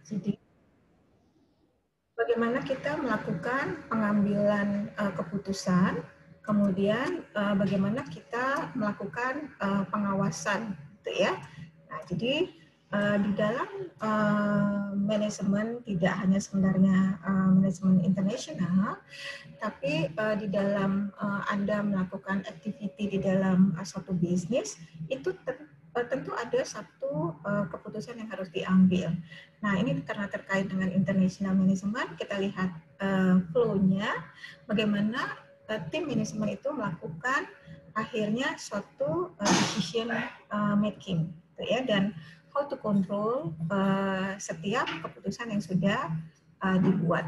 Jadi bagaimana kita melakukan pengambilan keputusan, kemudian bagaimana kita melakukan pengawasan, gitu ya. Nah, jadi di dalam manajemen tidak hanya sebenarnya manajemen internasional, tapi di dalam Anda melakukan activity di dalam suatu bisnis, itu tentu ada satu keputusan yang harus diambil. Nah, ini karena terkait dengan international management, kita lihat flow-nya, bagaimana tim manajemen itu melakukan akhirnya suatu decision making, gitu ya, dan how to control setiap keputusan yang sudah dibuat,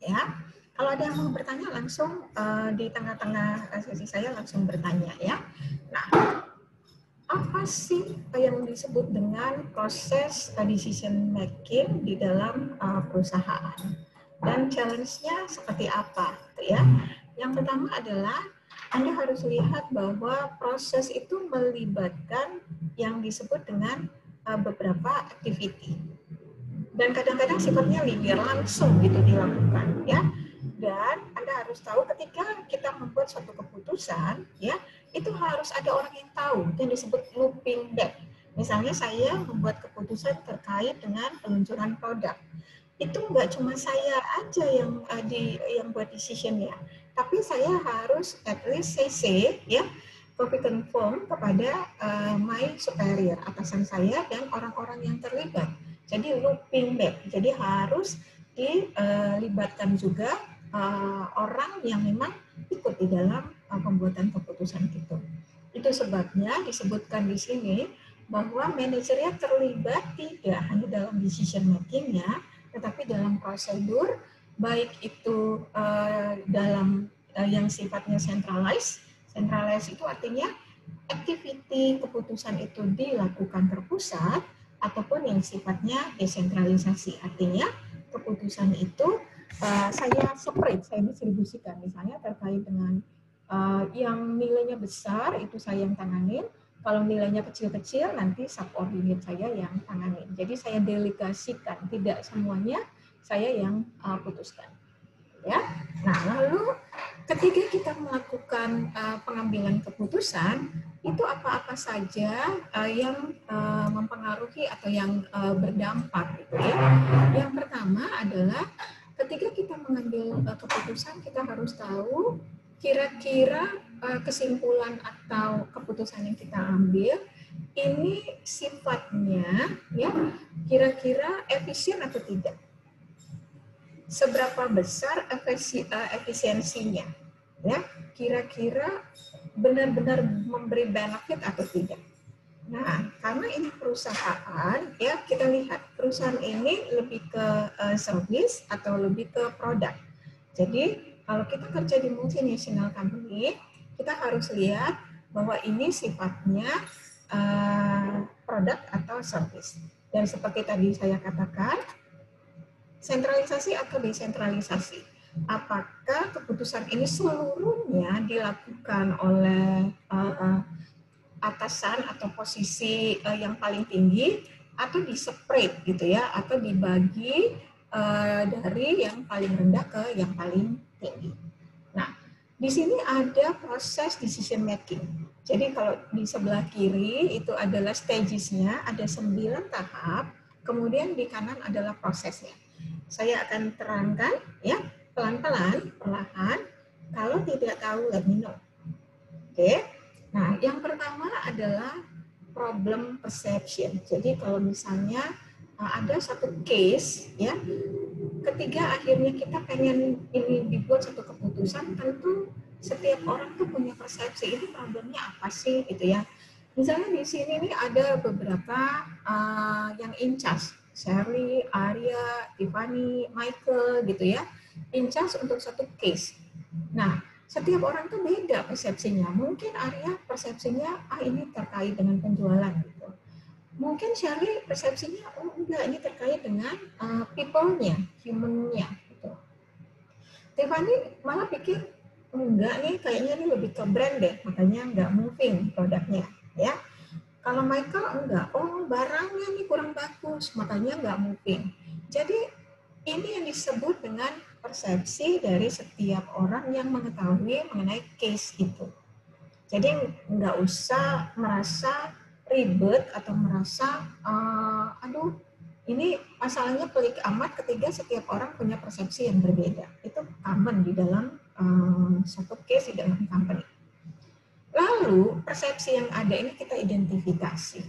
ya. Kalau ada yang mau bertanya langsung di tengah-tengah sesi saya langsung bertanya, ya. Nah, apa sih yang disebut dengan proses decision making di dalam perusahaan? Dan challenge-nya seperti apa, gitu ya? Yang pertama adalah Anda harus lihat bahwa proses itu melibatkan yang disebut dengan beberapa activity. Dan kadang-kadang sifatnya linear, langsung gitu dilakukan, ya. Dan Anda harus tahu ketika kita membuat suatu keputusan, ya, itu harus ada orang yang tahu, yang disebut looping back. Misalnya saya membuat keputusan terkait dengan peluncuran produk. Itu nggak cuma saya aja yang buat decision-nya, tapi saya harus at least CC, ya, copy confirm kepada my superior, atasan saya dan orang-orang yang terlibat. Jadi looping back. Jadi harus dilibatkan juga orang yang memang ikut di dalam pembuatan keputusan itu. Itu sebabnya disebutkan di sini bahwa manajernya terlibat tidak hanya dalam decision making-nya, tetapi dalam prosedur, baik itu dalam yang sifatnya centralized. Centralized itu artinya activity keputusan itu dilakukan terpusat, ataupun yang sifatnya desentralisasi. Artinya keputusan itu saya separate, saya distribusikan. Misalnya terkait dengan yang nilainya besar itu saya yang tanganin, kalau nilainya kecil-kecil nanti subordinate saya yang tanganin. Jadi saya delegasikan, tidak semuanya saya yang putuskan. Ya. Nah, lalu ketika kita melakukan pengambilan keputusan, itu apa-apa saja yang mempengaruhi atau yang berdampak, gitu ya. Yang pertama adalah ketika kita mengambil keputusan, kita harus tahu kira-kira kesimpulan atau keputusan yang kita ambil ini sifatnya, ya, kira-kira efisien atau tidak. Seberapa besar efisiensinya, ya, kira-kira benar-benar memberi benefit atau tidak. Nah, karena ini perusahaan, ya, kita lihat perusahaan ini lebih ke service atau lebih ke produk. Jadi kalau kita kerja di multinational company, kita harus lihat bahwa ini sifatnya produk atau service. Dan seperti tadi saya katakan, sentralisasi atau desentralisasi. Apakah keputusan ini seluruhnya dilakukan oleh atasan atau posisi yang paling tinggi, atau di-separate gitu ya, atau dibagi dari yang paling rendah ke yang paling tinggi. Nah, di sini ada proses decision making. Jadi kalau di sebelah kiri itu adalah stages-nya, ada 9 tahap, kemudian di kanan adalah prosesnya. Saya akan terangkan, ya, pelan-pelan, perlahan. Kalau tidak tahu, let me know. Oke. Nah, yang pertama adalah problem perception. Jadi kalau misalnya ada satu case, ya, ketika akhirnya kita pengen ini dibuat satu keputusan, tentu setiap orang tuh punya persepsi, ini problemnya apa sih, gitu ya. Misalnya di sini nih ada beberapa yang in charge, Shirley, Arya, Tiffany, Michael, gitu ya, in charge untuk satu case. Nah, setiap orang tuh beda persepsinya. Mungkin Arya persepsinya, ini terkait dengan penjualan, gitu. Mungkin Shirley persepsinya, oh enggak, ini terkait dengan people-nya, human-nya, gitu. Tiffany malah pikir, oh, enggak nih, kayaknya ini lebih ke brand deh, makanya enggak moving produknya, ya. Kalau Michael enggak, oh barangnya nih kurang bagus, makanya enggak moving. Jadi ini yang disebut dengan persepsi dari setiap orang yang mengetahui mengenai case itu. Jadi nggak usah merasa ribet atau merasa, aduh ini masalahnya pelik amat ketika setiap orang punya persepsi yang berbeda. Itu common di dalam satu case di dalam company. Lalu persepsi yang ada ini kita identifikasi.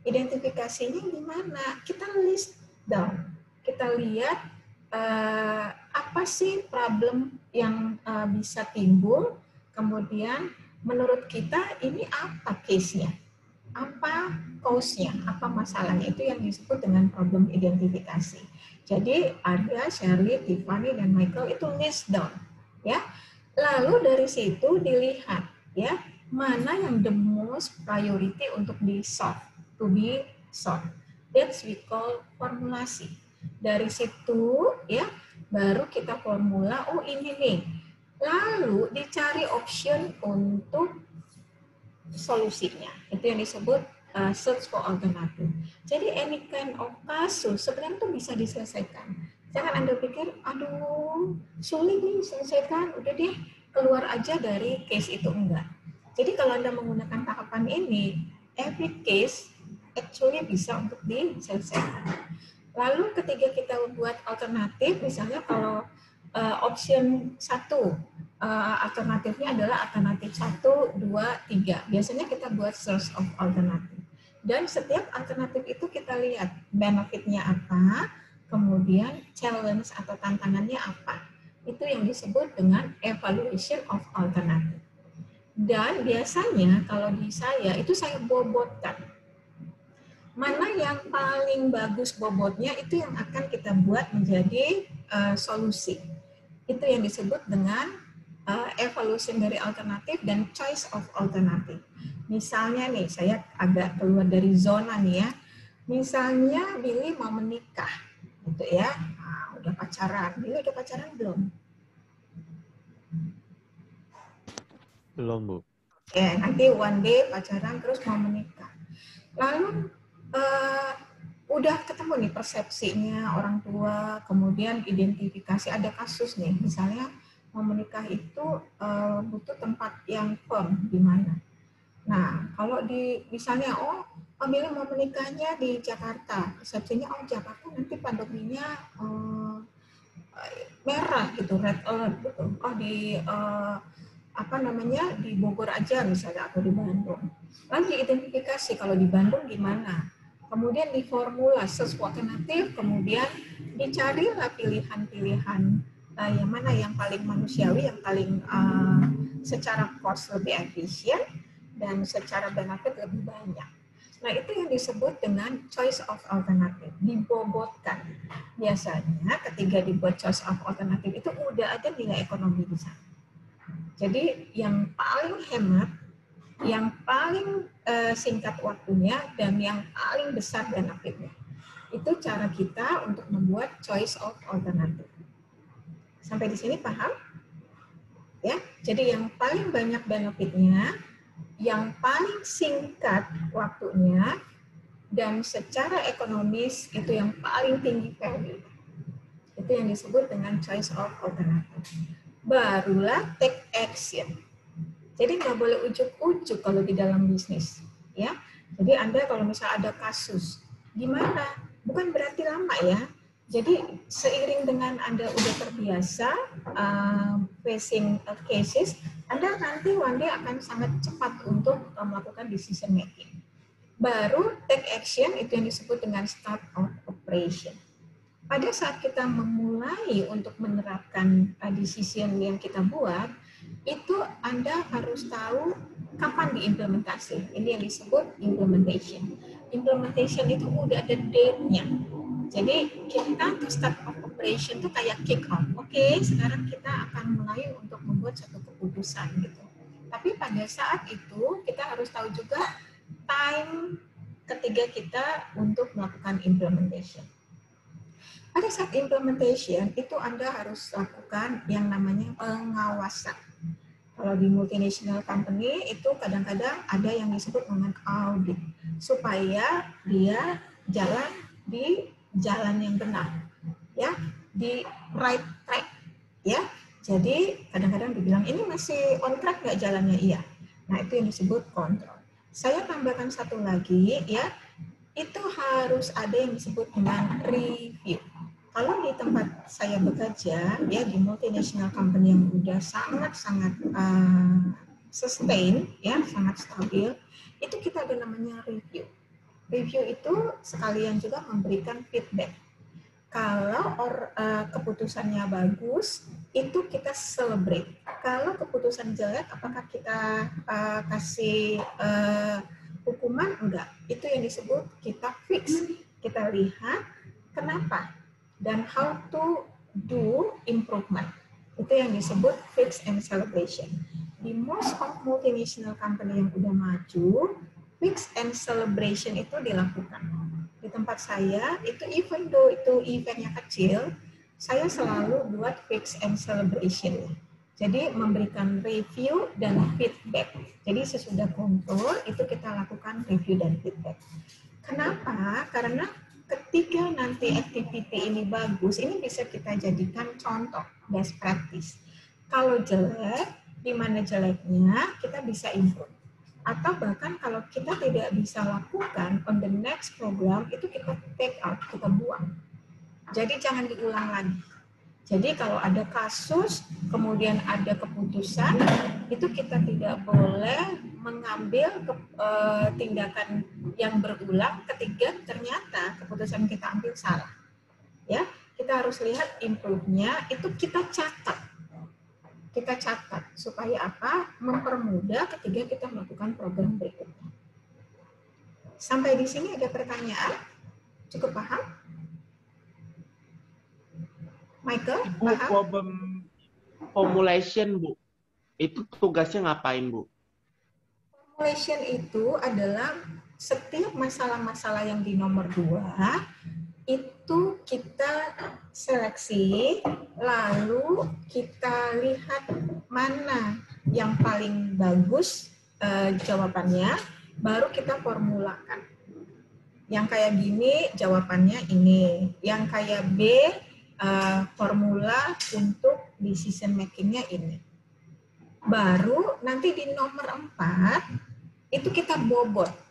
Identifikasinya gimana? Kita list down. Kita lihat apa sih problem yang bisa timbul, kemudian menurut kita ini apa case-nya, apa cause-nya, apa masalahnya, itu yang disebut dengan problem identifikasi. Jadi ada Shirley, Tiffany, dan Michael itu list down, ya. Lalu dari situ dilihat, ya, mana yang the most priority untuk di solve, to be solved. That's we call formulasi. Dari situ, ya, baru kita formula, oh ini nih. Lalu dicari option untuk solusinya. Itu yang disebut search for alternative. Jadi any kind of kasus sebenarnya itu bisa diselesaikan. Jangan Anda pikir, aduh sulit nih selesaikan, udah deh keluar aja dari case itu, enggak. Jadi kalau Anda menggunakan tahapan ini, every case actually bisa untuk diselesaikan. Lalu ketika kita buat alternatif, misalnya kalau option 1, alternatifnya adalah alternatif 1, 2, 3. Biasanya kita buat source of alternative. Dan setiap alternatif itu kita lihat benefitnya apa, kemudian challenge atau tantangannya apa. Itu yang disebut dengan evaluation of alternative. Dan biasanya kalau di saya, itu saya bobotkan. Mana yang paling bagus bobotnya, itu yang akan kita buat menjadi solusi. Itu yang disebut dengan evaluation dari alternatif dan choice of alternative. Misalnya nih, saya agak keluar dari zona nih ya. Misalnya Billy mau menikah, gitu ya. Nah, udah pacaran. Billy udah pacaran belum? Belum, Bu. Oke, nanti one day pacaran terus mau menikah. Lalu udah ketemu nih persepsinya orang tua, kemudian identifikasi, ada kasus nih, misalnya mau menikah itu butuh tempat yang firm di mana. Nah, kalau di misalnya Billy mau menikahnya di Jakarta, persepsinya Jakarta nanti pandeminya merah gitu, red alert gitu. Di di Bogor aja misalnya atau di Bandung. Lalu diidentifikasi kalau di Bandung gimana. Kemudian diformula sesuatu alternatif, kemudian dicarilah pilihan-pilihan yang mana yang paling manusiawi, yang paling secara cost lebih efisien dan secara benefit lebih banyak. Nah, itu yang disebut dengan choice of alternative, dibobotkan. Biasanya ketika dibuat choice of alternative itu udah ada nilai ekonomi di sana. Jadi yang paling hemat, yang paling singkat waktunya, dan yang paling besar benefitnya. Itu cara kita untuk membuat choice of alternative. Sampai di sini paham? Ya, jadi yang paling banyak benefitnya, yang paling singkat waktunya, dan secara ekonomis itu yang paling tinggi value. Itu yang disebut dengan choice of alternative. Barulah take action. Jadi nggak boleh ujuk-ujuk kalau di dalam bisnis, ya. Jadi Anda kalau misalnya ada kasus, gimana? Bukan berarti lama ya. Jadi seiring dengan Anda udah terbiasa facing cases, Anda nanti one day akan sangat cepat untuk melakukan decision making. Baru take action itu yang disebut dengan start of operation. Pada saat kita memulai untuk menerapkan decision yang kita buat, itu Anda harus tahu kapan diimplementasi. Ini yang disebut implementation. Implementation itu udah ada date-nya. Jadi kita start of operation itu kayak kick off. Oke, sekarang kita akan mulai untuk membuat satu keputusan gitu. Tapi pada saat itu kita harus tahu juga time ketiga kita untuk melakukan implementation. Pada saat implementation itu Anda harus lakukan yang namanya pengawasan. Kalau di multinational company itu kadang-kadang ada yang disebut dengan audit supaya dia jalan di jalan yang benar. ya, di right track, ya. Jadi kadang-kadang dibilang ini masih on track nggak jalannya, iya. Nah itu yang disebut kontrol. Saya tambahkan satu lagi, ya, itu harus ada yang disebut dengan review. Kalau di tempat saya bekerja, ya, di multinational company yang udah sangat-sangat sustain, ya, sangat stabil, itu kita ada namanya review. Review itu sekalian juga memberikan feedback. Kalau keputusannya bagus, itu kita celebrate. Kalau keputusan jelek, apakah kita kasih hukuman? Enggak. Itu yang disebut kita fix. Kita lihat kenapa dan how to do improvement. Itu yang disebut fix and celebration. Di most of multinational company yang udah maju, fix and celebration itu dilakukan. Di tempat saya, itu even though itu eventnya kecil, saya selalu buat fix and celebration. Jadi memberikan review dan feedback. Jadi sesudah kontrol, itu kita lakukan review dan feedback. Kenapa? Karena ketika nanti activity ini bagus, ini bisa kita jadikan contoh, best practice. Kalau jelek, di mana jeleknya, kita bisa improve. Atau bahkan kalau kita tidak bisa lakukan on the next program, itu kita take out, kita buang. Jadi jangan diulang lagi. Jadi kalau ada kasus, kemudian ada keputusan, itu kita tidak boleh mengambil tindakan yang berulang ketika ternyata keputusan kita ambil salah. Ya, kita harus lihat improve-nya, itu kita catat. Kita catat supaya apa? Mempermudah ketika kita melakukan program berikutnya. Sampai di sini ada pertanyaan? Cukup paham? Michael, Bu, paham? problem formulation, Bu. Itu tugasnya ngapain, Bu? Formulation itu adalah setiap masalah-masalah yang di nomor 2 itu kita seleksi, lalu kita lihat mana yang paling bagus jawabannya, baru kita formulakan. Yang kayak gini jawabannya ini, yang kayak B formula untuk decision making-nya ini. Baru nanti di nomor 4 itu kita bobot.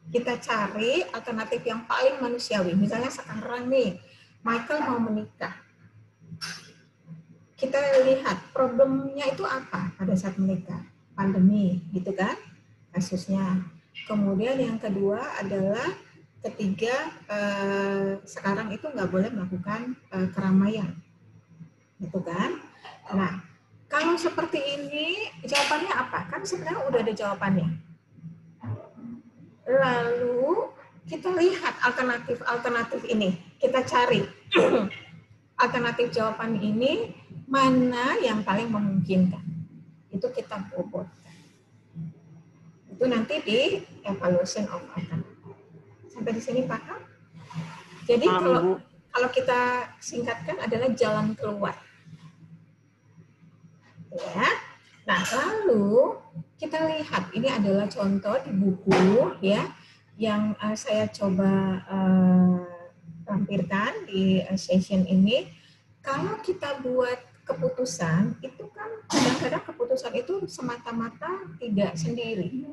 Kita cari alternatif yang paling manusiawi. Misalnya sekarang nih, Michael mau menikah. Kita lihat problemnya itu apa pada saat menikah. Pandemi, gitu kan, kasusnya. Kemudian yang kedua adalah ketiga, sekarang itu nggak boleh melakukan keramaian. Gitu kan. Nah, kalau seperti ini, jawabannya apa? Kan sebenarnya udah ada jawabannya. Lalu kita lihat alternatif ini, kita cari alternatif jawaban ini mana yang paling memungkinkan. Itu kita bobotkan. Itu nanti di evaluation of alternative. Sampai di sini paham? Jadi kalau kita singkatkan adalah jalan keluar. Ya. Nah, lalu kita lihat, ini adalah contoh di buku ya yang saya coba lampirkan di session ini. Kalau kita buat keputusan, itu kan kadang-kadang keputusan itu semata-mata tidak sendiri.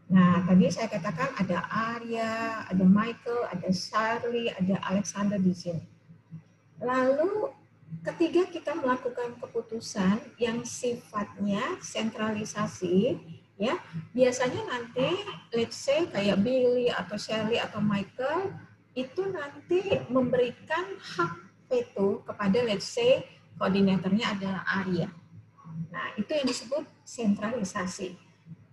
Nah, tadi saya katakan ada Arya, ada Michael, ada Charlie, ada Alexander di sini. Lalu ketiga kita melakukan keputusan yang sifatnya sentralisasi, ya biasanya nanti let's say kayak Billy atau Shirley atau Michael itu nanti memberikan hak veto kepada let's say koordinatornya adalah Arya. Nah itu yang disebut sentralisasi.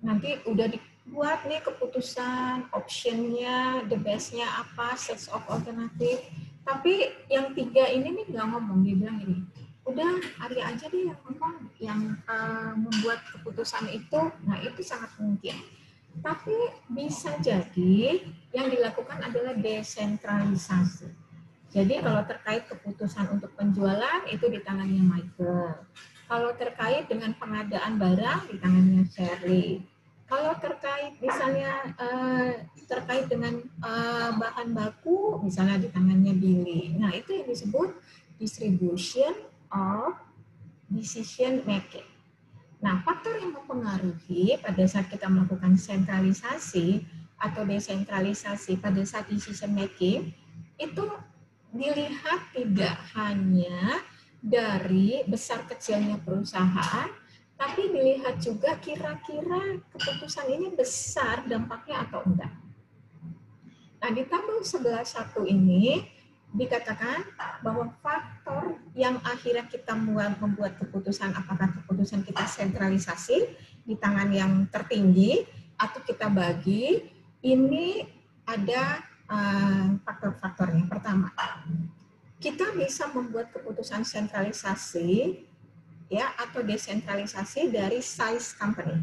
Nanti udah dibuat nih keputusan, optionnya, the bestnya apa, sets of alternative. Tapi yang tiga ini nih nggak ngomong, dia bilang gini, udah Arya aja deh yang ngomong, yang membuat keputusan itu. Nah itu sangat mungkin. Tapi bisa jadi yang dilakukan adalah desentralisasi. Jadi kalau terkait keputusan untuk penjualan itu di tangannya Michael. Kalau terkait dengan pengadaan barang di tangannya Shirley. Kalau terkait misalnya terkait dengan bahan baku, misalnya di tangannya Billy. Nah, itu yang disebut distribution of decision making. Nah, faktor yang mempengaruhi pada saat kita melakukan sentralisasi atau desentralisasi pada saat decision making itu dilihat tidak hanya dari besar kecilnya perusahaan, tapi dilihat juga kira-kira keputusan ini besar dampaknya atau enggak. Nah, di tabel sebelah 1 ini dikatakan bahwa faktor yang akhirnya kita membuat keputusan, apakah keputusan kita sentralisasi di tangan yang tertinggi atau kita bagi, ini ada faktor-faktornya. Pertama, kita bisa membuat keputusan sentralisasi ya atau desentralisasi dari size company.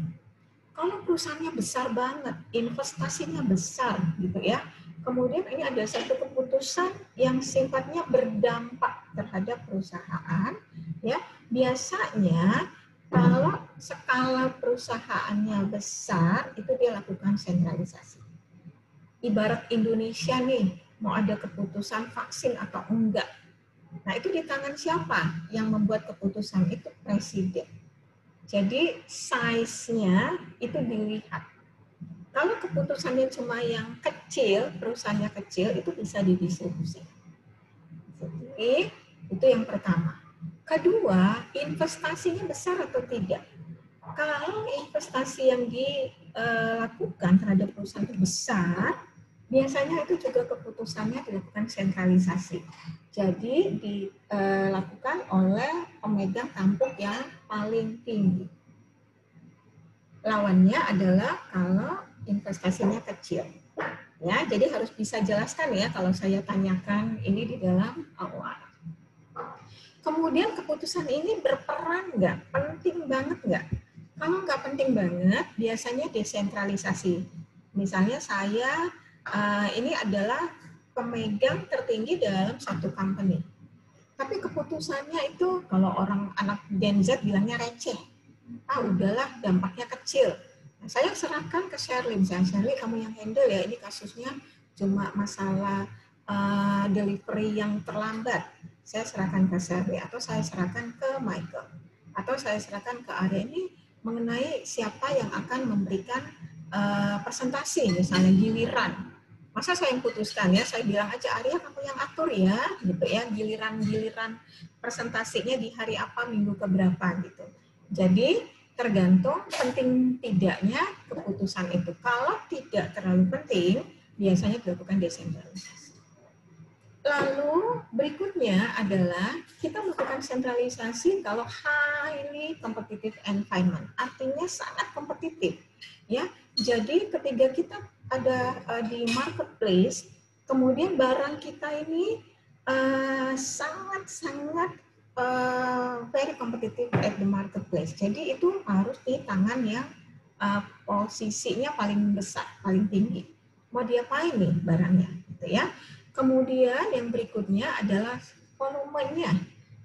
Kalau perusahaannya besar banget, investasinya besar gitu ya. Kemudian ini ada satu keputusan yang sifatnya berdampak terhadap perusahaan ya. Biasanya kalau skala perusahaannya besar itu dia lakukan sentralisasi. Ibarat Indonesia nih, mau ada keputusan vaksin atau enggak. Nah, itu di tangan siapa yang membuat keputusan? Itu presiden. Jadi size-nya itu dilihat. Kalau keputusannya cuma yang kecil, perusahaannya kecil, itu bisa didistribusikan. Jadi, itu yang pertama. Kedua, investasinya besar atau tidak. Kalau investasi yang dilakukan terhadap perusahaan itu besar, biasanya itu juga keputusannya dilakukan sentralisasi. Jadi dilakukan oleh pemegang tampuk yang paling tinggi. Lawannya adalah kalau investasinya kecil. Ya, jadi harus bisa jelaskan ya kalau saya tanyakan ini di dalam awal. Kemudian keputusan ini berperan nggak? Penting banget nggak? Kalau nggak penting banget, biasanya desentralisasi. Misalnya saya ini adalah pemegang tertinggi dalam satu company. Tapi keputusannya itu kalau orang anak Gen Z bilangnya receh. Udahlah dampaknya kecil. Nah, saya serahkan ke Sherlyn. Sherlyn kamu yang handle ya, ini kasusnya cuma masalah delivery yang terlambat. Saya serahkan ke Sherlyn atau saya serahkan ke Michael. Atau saya serahkan ke Arya ini mengenai siapa yang akan memberikan presentasi, misalnya giliran. Masa saya yang putuskan ya, saya bilang aja Arya kamu yang atur ya, gitu ya, giliran presentasinya di hari apa, minggu keberapa gitu. Jadi tergantung penting tidaknya keputusan itu. Kalau tidak terlalu penting, biasanya dilakukan desentralisasi. Lalu berikutnya adalah kita melakukan sentralisasi kalau highly competitive environment, artinya sangat kompetitif. Ya, jadi ketika kita ada di marketplace, kemudian barang kita ini sangat-sangat very competitive at the marketplace. Jadi itu harus di tangan yang posisinya paling besar, paling tinggi. Mau diapain nih barangnya, gitu ya. Kemudian yang berikutnya adalah volumenya,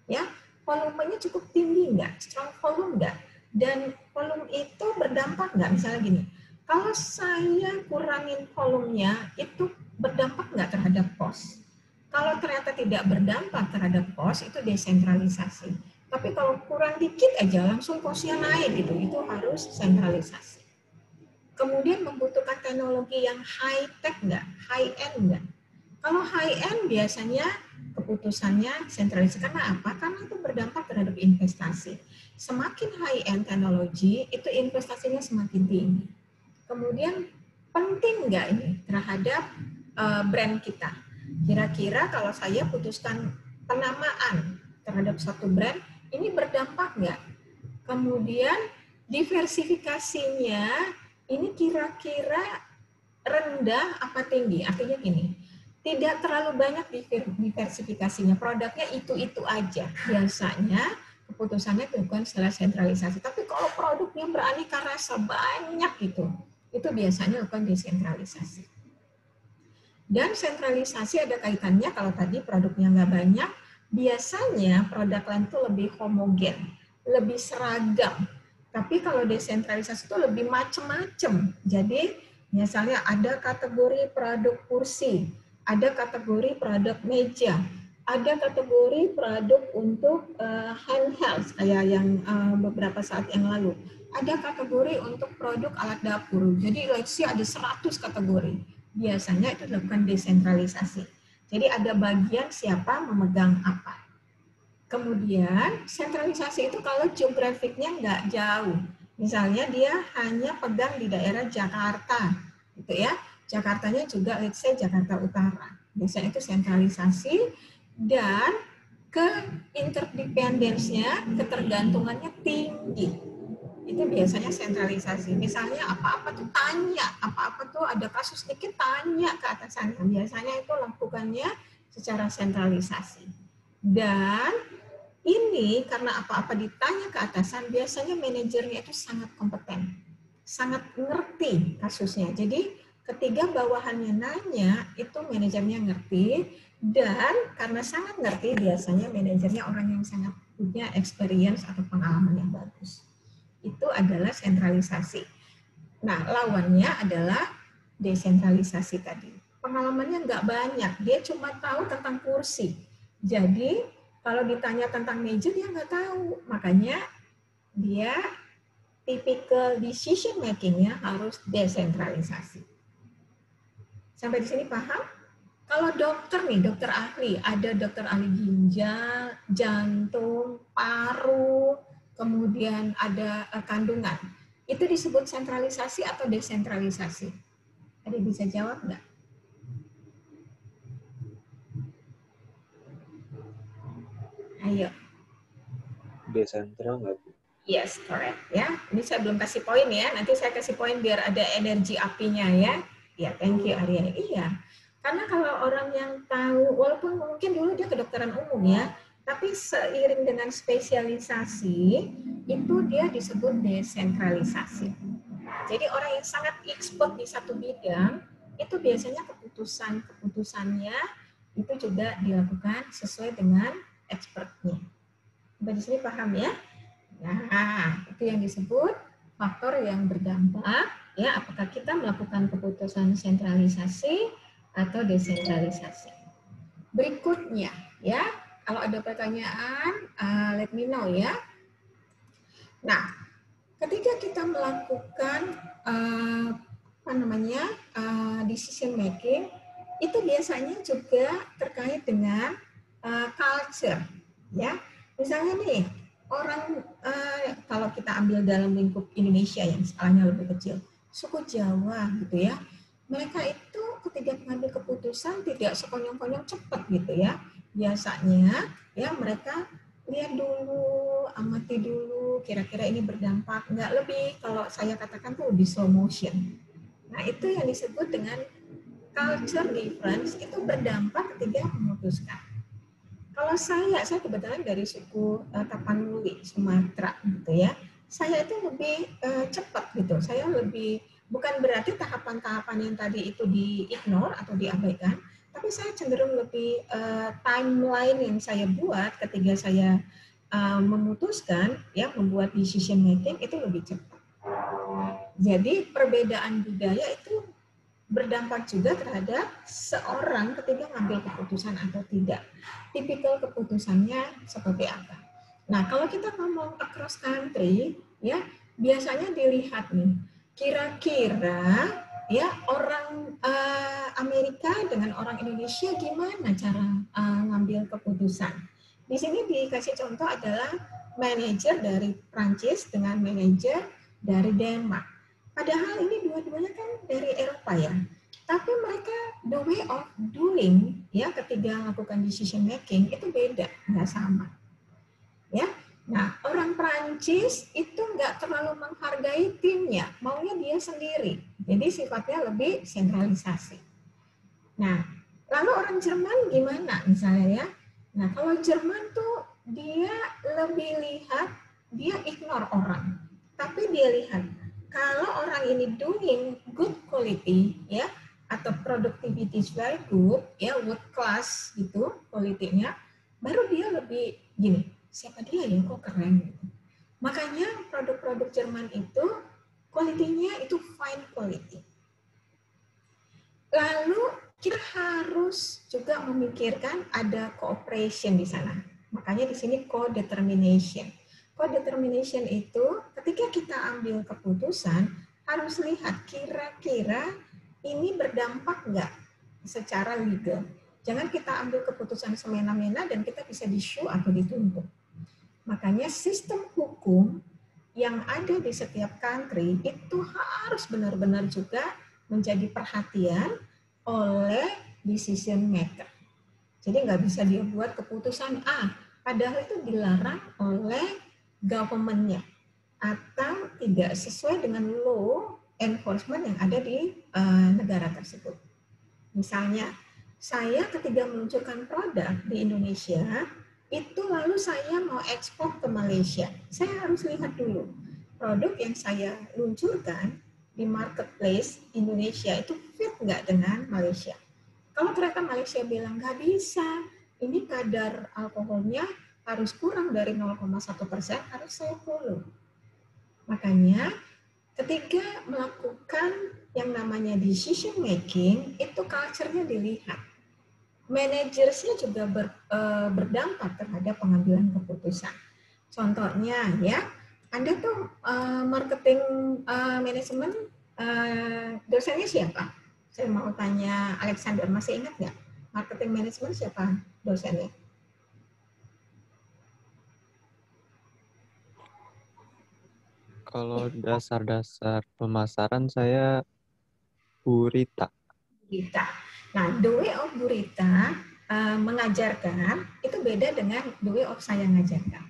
ya. Volumenya cukup tinggi nggak? Strong volume nggak? Dan volume itu berdampak nggak? Misalnya gini, kalau saya kurangin volumenya, itu berdampak nggak terhadap cost? Kalau ternyata tidak berdampak terhadap cost, itu desentralisasi. Tapi kalau kurang dikit aja, langsung cost-nya naik gitu, itu harus sentralisasi. Kemudian membutuhkan teknologi yang high-tech nggak? High-end nggak? Kalau high-end biasanya keputusannya sentralisasi. Karena apa? Karena itu berdampak terhadap investasi. Semakin high-end teknologi, itu investasinya semakin tinggi. Kemudian penting nggak ini terhadap brand kita? Kira-kira kalau saya putuskan penamaan terhadap satu brand, ini berdampak nggak? Kemudian diversifikasinya, ini kira-kira rendah apa tinggi? Artinya gini, tidak terlalu banyak diversifikasinya, produknya itu-itu aja. Biasanya keputusannya dilakukan secara sentralisasi. Tapi kalau produknya beraneka rasa banyak gitu, itu biasanya dilakukan desentralisasi. Dan sentralisasi ada kaitannya kalau tadi produknya nggak banyak, biasanya produk lain itu lebih homogen, lebih seragam. Tapi kalau desentralisasi itu lebih macam-macam. Jadi misalnya ada kategori produk kursi, ada kategori produk meja, ada kategori produk untuk handheld kayak yang beberapa saat yang lalu. Ada kategori untuk produk alat dapur. Jadi let's say ada 100 kategori. Biasanya itu dilakukan desentralisasi. Jadi ada bagian siapa memegang apa. Kemudian sentralisasi itu kalau geografiknya nggak jauh. Misalnya dia hanya pegang di daerah Jakarta, gitu ya. Jakartanya juga let's say Jakarta Utara. Biasanya itu sentralisasi dan keinterdependensinya, ketergantungannya tinggi. Itu biasanya sentralisasi. Misalnya apa-apa tuh tanya, apa-apa tuh ada kasus sedikit tanya ke atasannya. Biasanya itu lakukannya secara sentralisasi. Dan ini karena apa-apa ditanya ke atasan, biasanya manajernya itu sangat kompeten, sangat ngerti kasusnya. Jadi ketika bawahannya nanya, itu manajernya ngerti, dan karena sangat ngerti, biasanya manajernya orang yang sangat punya experience atau pengalaman yang bagus. Itu adalah sentralisasi. Nah, lawannya adalah desentralisasi tadi. Pengalamannya nggak banyak, dia cuma tahu tentang kursi. Jadi, kalau ditanya tentang meja, dia nggak tahu. Makanya, dia typical decision making-nya harus desentralisasi. Sampai di sini paham? Kalau dokter nih, dokter ahli, ada dokter ahli ginjal, jantung, paru, kemudian ada kandungan. Itu disebut sentralisasi atau desentralisasi? Ada bisa jawab nggak? Ayo. Desentral nggak, Bu? Yes, correct. Ya, ini saya belum kasih poin ya. Nanti saya kasih poin biar ada energi apinya ya. Ya, thank you Arya. Iya. Karena kalau orang yang tahu, walaupun mungkin dulu dia kedokteran umum ya, tapi seiring dengan spesialisasi, itu dia disebut desentralisasi. Jadi orang yang sangat expert di satu bidang, itu biasanya keputusannya itu juga dilakukan sesuai dengan expertnya. Sampai di sini paham ya? Nah, itu yang disebut faktor yang berdampak, ya, apakah kita melakukan keputusan sentralisasi atau desentralisasi. Berikutnya, ya, kalau ada pertanyaan, let me know ya. Nah, ketika kita melakukan decision making, itu biasanya juga terkait dengan culture, ya. Misalnya nih, orang kalau kita ambil dalam lingkup Indonesia yang skalanya lebih kecil, suku Jawa gitu ya, mereka itu ketika mengambil keputusan tidak sekonyong-konyong cepat gitu ya. Biasanya ya mereka lihat dulu, amati dulu, kira-kira ini berdampak nggak, lebih kalau saya katakan tuh lebih slow motion. Nah itu yang disebut dengan culture difference, itu berdampak ketika memutuskan. Kalau saya kebetulan dari suku Tapanuli, Sumatera gitu ya. Saya itu lebih cepat gitu. Saya lebih, bukan berarti tahapan-tahapan yang tadi itu di-ignore atau diabaikan, tapi saya cenderung lebih timeline yang saya buat ketika saya memutuskan ya, membuat decision making itu lebih cepat. Jadi perbedaan budaya itu berdampak juga terhadap seorang ketika mengambil keputusan atau tidak. Tipikal keputusannya seperti apa. Nah, kalau kita ngomong across country, ya biasanya dilihat nih, kira-kira ya orang Amerika dengan orang Indonesia gimana cara ngambil keputusan. Di sini dikasih contoh adalah manajer dari Prancis dengan manajer dari Denmark. Padahal ini dua-duanya kan dari Eropa ya. Tapi mereka the way of doing ya ketika melakukan decision making itu beda, nggak sama. Ya. Nah, orang Prancis itu nggak terlalu menghargai timnya, maunya dia sendiri. Jadi sifatnya lebih sentralisasi. Nah, lalu orang Jerman gimana misalnya ya? Nah, kalau Jerman tuh dia lebih lihat, dia ignore orang. Tapi dia lihat kalau orang ini doing good quality ya, atau productivity is very good ya, world class gitu quality-nya, baru dia lebih gini, siapa dia ya kok keren gitu. Makanya produk-produk Jerman itu kualitinya itu fine quality. Lalu kita harus juga memikirkan ada cooperation di sana. Makanya di sini co-determination. Co-determination itu ketika kita ambil keputusan harus lihat kira-kira ini berdampak nggak secara legal. Jangan kita ambil keputusan semena-mena dan kita bisa di-sue atau dituntut. Makanya sistem hukum yang ada di setiap country itu harus benar-benar juga menjadi perhatian oleh decision maker. Jadi nggak bisa dia buat keputusan padahal itu dilarang oleh government-nya atau tidak sesuai dengan law enforcement yang ada di negara tersebut. Misalnya, saya ketika meluncurkan produk di Indonesia, itu lalu saya mau ekspor ke Malaysia. Saya harus lihat dulu, produk yang saya luncurkan di marketplace Indonesia itu fit nggak dengan Malaysia. Kalau ternyata Malaysia bilang nggak bisa, ini kadar alkoholnya harus kurang dari 0,1%, harus saya follow. Makanya ketika melakukan yang namanya decision making, itu culture-nya dilihat. Manajersnya juga berdampak terhadap pengambilan keputusan. Contohnya ya, Anda tuh marketing manajemen dosennya siapa? Saya mau tanya Alexander, masih ingat nggak? Marketing manajemen siapa dosennya? Kalau dasar-dasar pemasaran saya Bu Rita. Rita. Nah, the way of Bu Rita mengajarkan itu beda dengan the way of saya ngajarkan.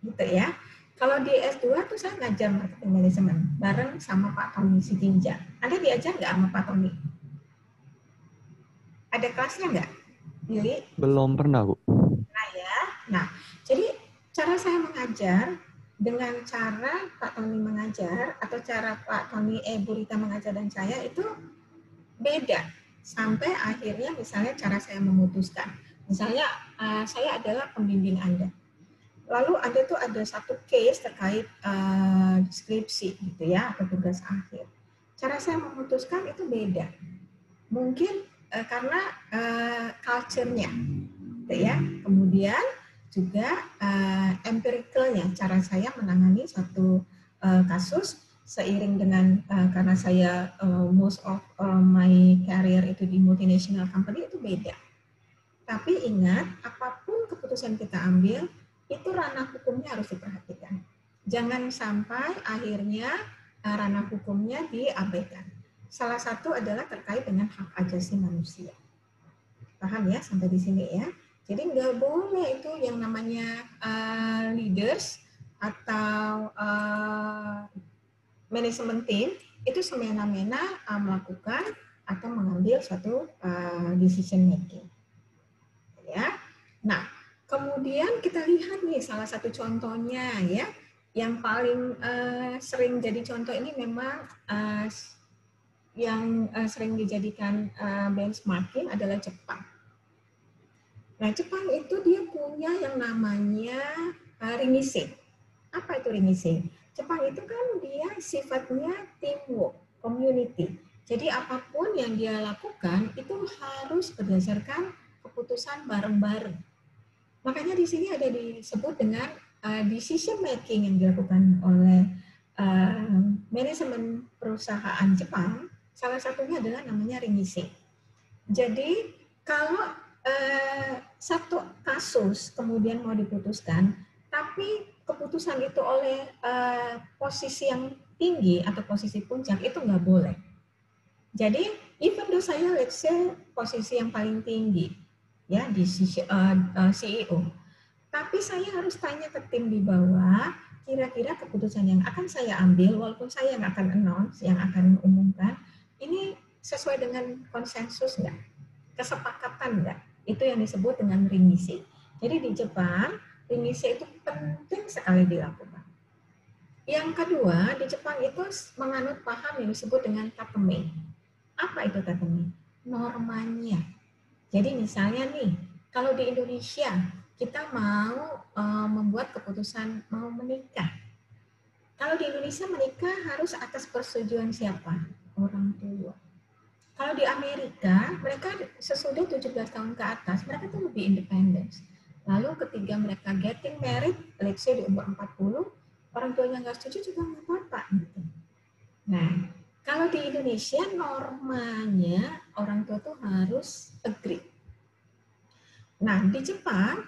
Gitu ya. Kalau di S2 tuh saya ngajar marketing management bareng sama Pak Tony Sitinja. Anda diajar nggak sama Pak Tony? Ada kelasnya nggak, Billy? Belum pernah, Bu. Nah ya. Nah, jadi cara saya mengajar dengan cara Pak Tony mengajar atau cara Pak Tony Bu Rita mengajar dan saya itu beda. Sampai akhirnya misalnya cara saya memutuskan. Misalnya saya adalah pembimbing Anda. Lalu Anda tuh ada satu case terkait skripsi gitu ya, atau tugas akhir. Cara saya memutuskan itu beda. Mungkin karena culture-nya gitu ya. Kemudian juga empiricalnya, cara saya menangani suatu kasus seiring dengan karena saya most of my career itu di multinational company itu beda. Tapi ingat, apapun keputusan kita ambil, itu ranah hukumnya harus diperhatikan. Jangan sampai akhirnya ranah hukumnya diabaikan. Salah satu adalah terkait dengan hak asasi manusia. Paham ya sampai di sini ya? Jadi nggak boleh itu yang namanya leaders atau manajemen tim itu semena-mena melakukan atau mengambil suatu decision making. Ya. Nah, kemudian kita lihat nih salah satu contohnya ya, yang paling sering jadi contoh ini memang yang sering dijadikan benchmarking adalah Jepang. Nah, Jepang itu dia punya yang namanya ringisei. Apa itu ringisei? Jepang itu kan dia sifatnya teamwork, community. Jadi apapun yang dia lakukan itu harus berdasarkan keputusan bareng-bareng. Makanya di sini ada disebut dengan decision making yang dilakukan oleh manajemen perusahaan Jepang. Salah satunya adalah namanya ringisei. Jadi kalau satu kasus kemudian mau diputuskan, tapi keputusan itu oleh posisi yang tinggi atau posisi puncak itu nggak boleh. Jadi even though saya let's say posisi yang paling tinggi ya di CEO, tapi saya harus tanya ke tim di bawah, kira-kira keputusan yang akan saya ambil walaupun saya yang akan announce, yang akan umumkan, ini sesuai dengan konsensus nggak? Kesepakatan nggak? Itu yang disebut dengan ringisei. Jadi di Jepang, ringisei itu penting sekali dilakukan. Yang kedua, di Jepang itu menganut paham yang disebut dengan tatame. Apa itu tatame? Normanya. Jadi misalnya nih, kalau di Indonesia, kita mau membuat keputusan mau menikah. Kalau di Indonesia menikah harus atas persetujuan siapa? Orang tua. Kalau di Amerika, mereka sesudah 17 tahun ke atas, mereka tuh lebih independen. Lalu ketika mereka getting married, let's say di umur 40, orang tuanya nggak setuju juga nggak apa-apa. Gitu. Nah, kalau di Indonesia normanya orang tua tuh harus agree. Nah, di Jepang,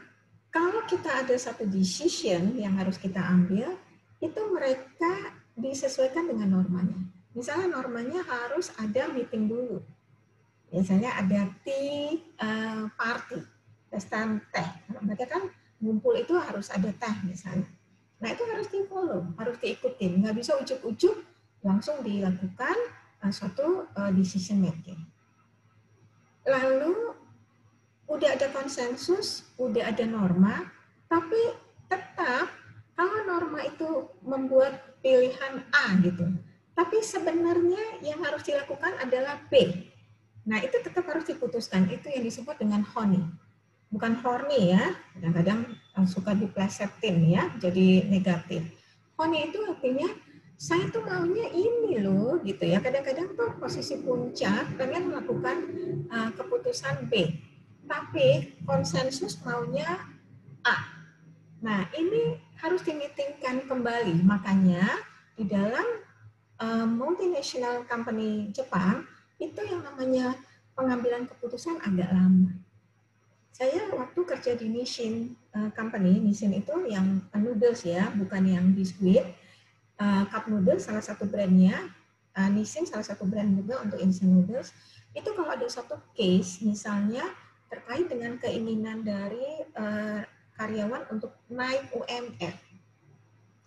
kalau kita ada satu decision yang harus kita ambil, itu mereka disesuaikan dengan normanya. Misalnya normanya harus ada meeting dulu. Biasanya ada tea party, pesta teh. Mereka kan ngumpul itu harus ada teh misalnya. Nah itu harus di-follow, harus diikutin. Nggak bisa ujuk-ujuk langsung dilakukan suatu decision making. Lalu udah ada konsensus, udah ada norma, tapi tetap kalau norma itu membuat pilihan A gitu, tapi sebenarnya yang harus dilakukan adalah B. Nah itu tetap harus diputuskan. Itu yang disebut dengan honey. Bukan horny ya, kadang-kadang suka diplesetin ya, jadi negatif. Honey itu artinya saya tuh maunya ini loh gitu ya. Kadang-kadang tuh posisi puncak pengen melakukan keputusan B, tapi konsensus maunya A. Nah ini harus dimitingkan kembali. Makanya di dalam multinational company Jepang itu yang namanya pengambilan keputusan agak lama. Saya waktu kerja di Nissin company, Nissin itu yang noodles ya, bukan yang biskuit. Cup noodles salah satu brandnya, Nissin salah satu brand juga untuk instant noodles. Itu kalau ada satu case misalnya terkait dengan keinginan dari karyawan untuk naik UMR,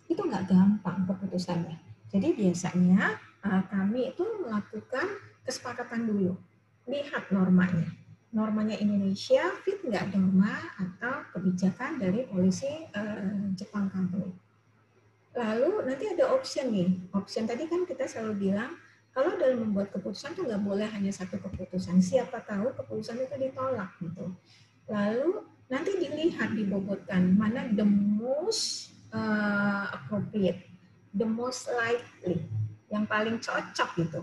itu nggak gampang keputusannya. Jadi biasanya kami itu melakukan kesepakatan dulu, lihat normanya. Normanya Indonesia fit nggak norma atau kebijakan dari polisi Jepang company. Lalu nanti ada option nih. Option tadi kan kita selalu bilang, kalau dalam membuat keputusan tuh nggak boleh hanya satu keputusan. Siapa tahu keputusan itu ditolak gitu. Lalu nanti dilihat, dibobotkan mana the most appropriate, the most likely, yang paling cocok gitu.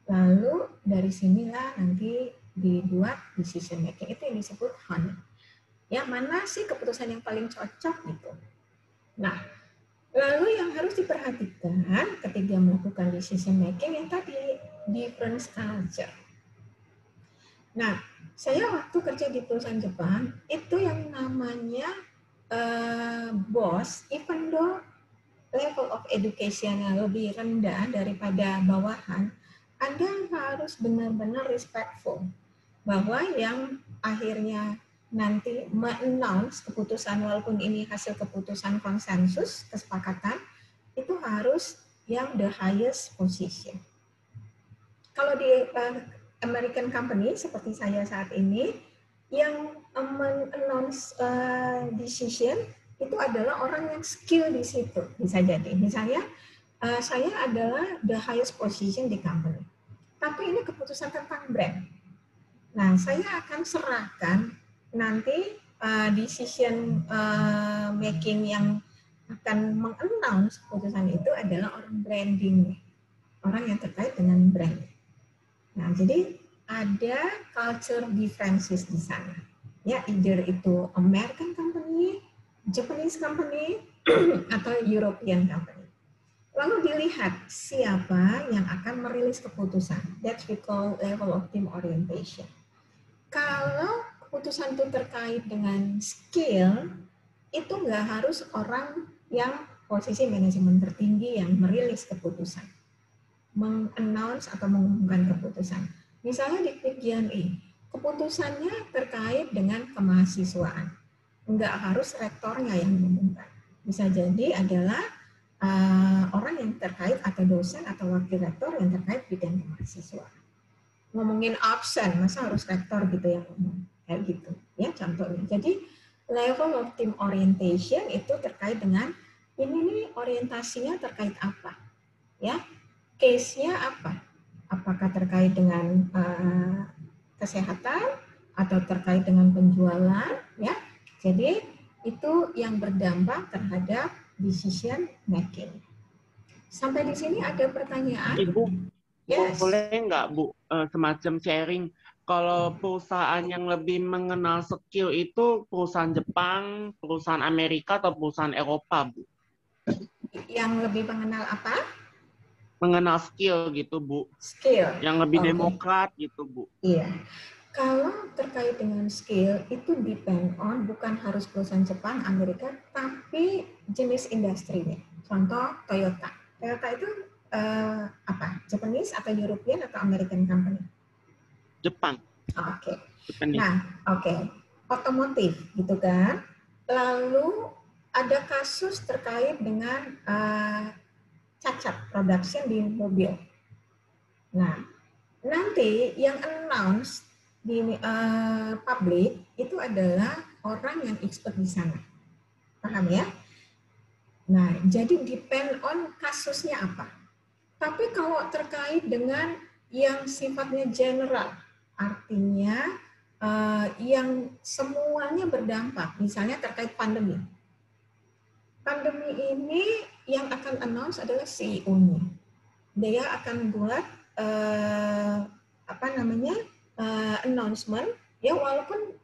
Lalu dari sinilah nanti dibuat decision making. Itu yang disebut honey. Ya, mana sih keputusan yang paling cocok gitu. Nah, lalu yang harus diperhatikan ketika melakukan decision making yang tadi, different culture. Nah, saya waktu kerja di perusahaan Jepang, itu yang namanya bos, even though level of education-nya lebih rendah daripada bawahan, Anda harus benar-benar respectful bahwa yang akhirnya nanti me-announce keputusan, walaupun ini hasil keputusan konsensus, kesepakatan, itu harus yang the highest position. Kalau di American company seperti saya saat ini, yang men-announce decision itu adalah orang yang skill di situ, bisa jadi. Misalnya, saya adalah the highest position di company, tapi ini keputusan tentang brand. Nah, saya akan serahkan nanti decision making yang akan mengannounce keputusan itu adalah orang branding, orang yang terkait dengan brand. Nah, jadi ada culture differences di sana. Ya, either itu American company, Japanese company, atau European company. Lalu dilihat siapa yang akan merilis keputusan. That we call level of team orientation. Kalau keputusan itu terkait dengan skill, itu nggak harus orang yang posisi manajemen tertinggi yang merilis keputusan, mengannounce atau mengumumkan keputusan. Misalnya di Quick Q&A, keputusannya terkait dengan kemahasiswaan. Nggak harus rektornya yang mengumumkan. Bisa jadi adalah orang yang terkait atau dosen atau wakil rektor yang terkait bidang kemahasiswaan. Ngomongin absen, masa harus rektor gitu yang ngomong. Kayak gitu, ya contohnya. Jadi level of team orientation itu terkait dengan ini nih orientasinya terkait apa, ya, case-nya apa, apakah terkait dengan kesehatan atau terkait dengan penjualan, ya. Jadi itu yang berdampak terhadap decision making. Sampai di sini ada pertanyaan? Ibu, Yes. boleh nggak Bu semacam sharing? Kalau perusahaan yang lebih mengenal skill itu perusahaan Jepang, perusahaan Amerika, atau perusahaan Eropa, Bu? Yang lebih mengenal apa? Mengenal skill gitu, Bu. Skill. Yang lebih Oke. demokrat gitu, Bu. Iya. Kalau terkait dengan skill itu depend on bukan harus perusahaan Jepang, Amerika, tapi jenis industrinya. Contoh Toyota. Toyota itu apa? Japanese atau European atau American company? Jepang. Oke. Jepang. Nah, oke. Otomotif gitu kan. Lalu ada kasus terkait dengan cacat production di mobil. Nah, nanti yang announce di publik itu adalah orang yang expert di sana. Paham ya? Nah, jadi depend on kasusnya apa. Tapi kalau terkait dengan yang sifatnya general, artinya yang semuanya berdampak, misalnya terkait pandemi. Pandemi ini yang akan announce adalah CEO-nya. Dia akan buat announcement, ya walaupun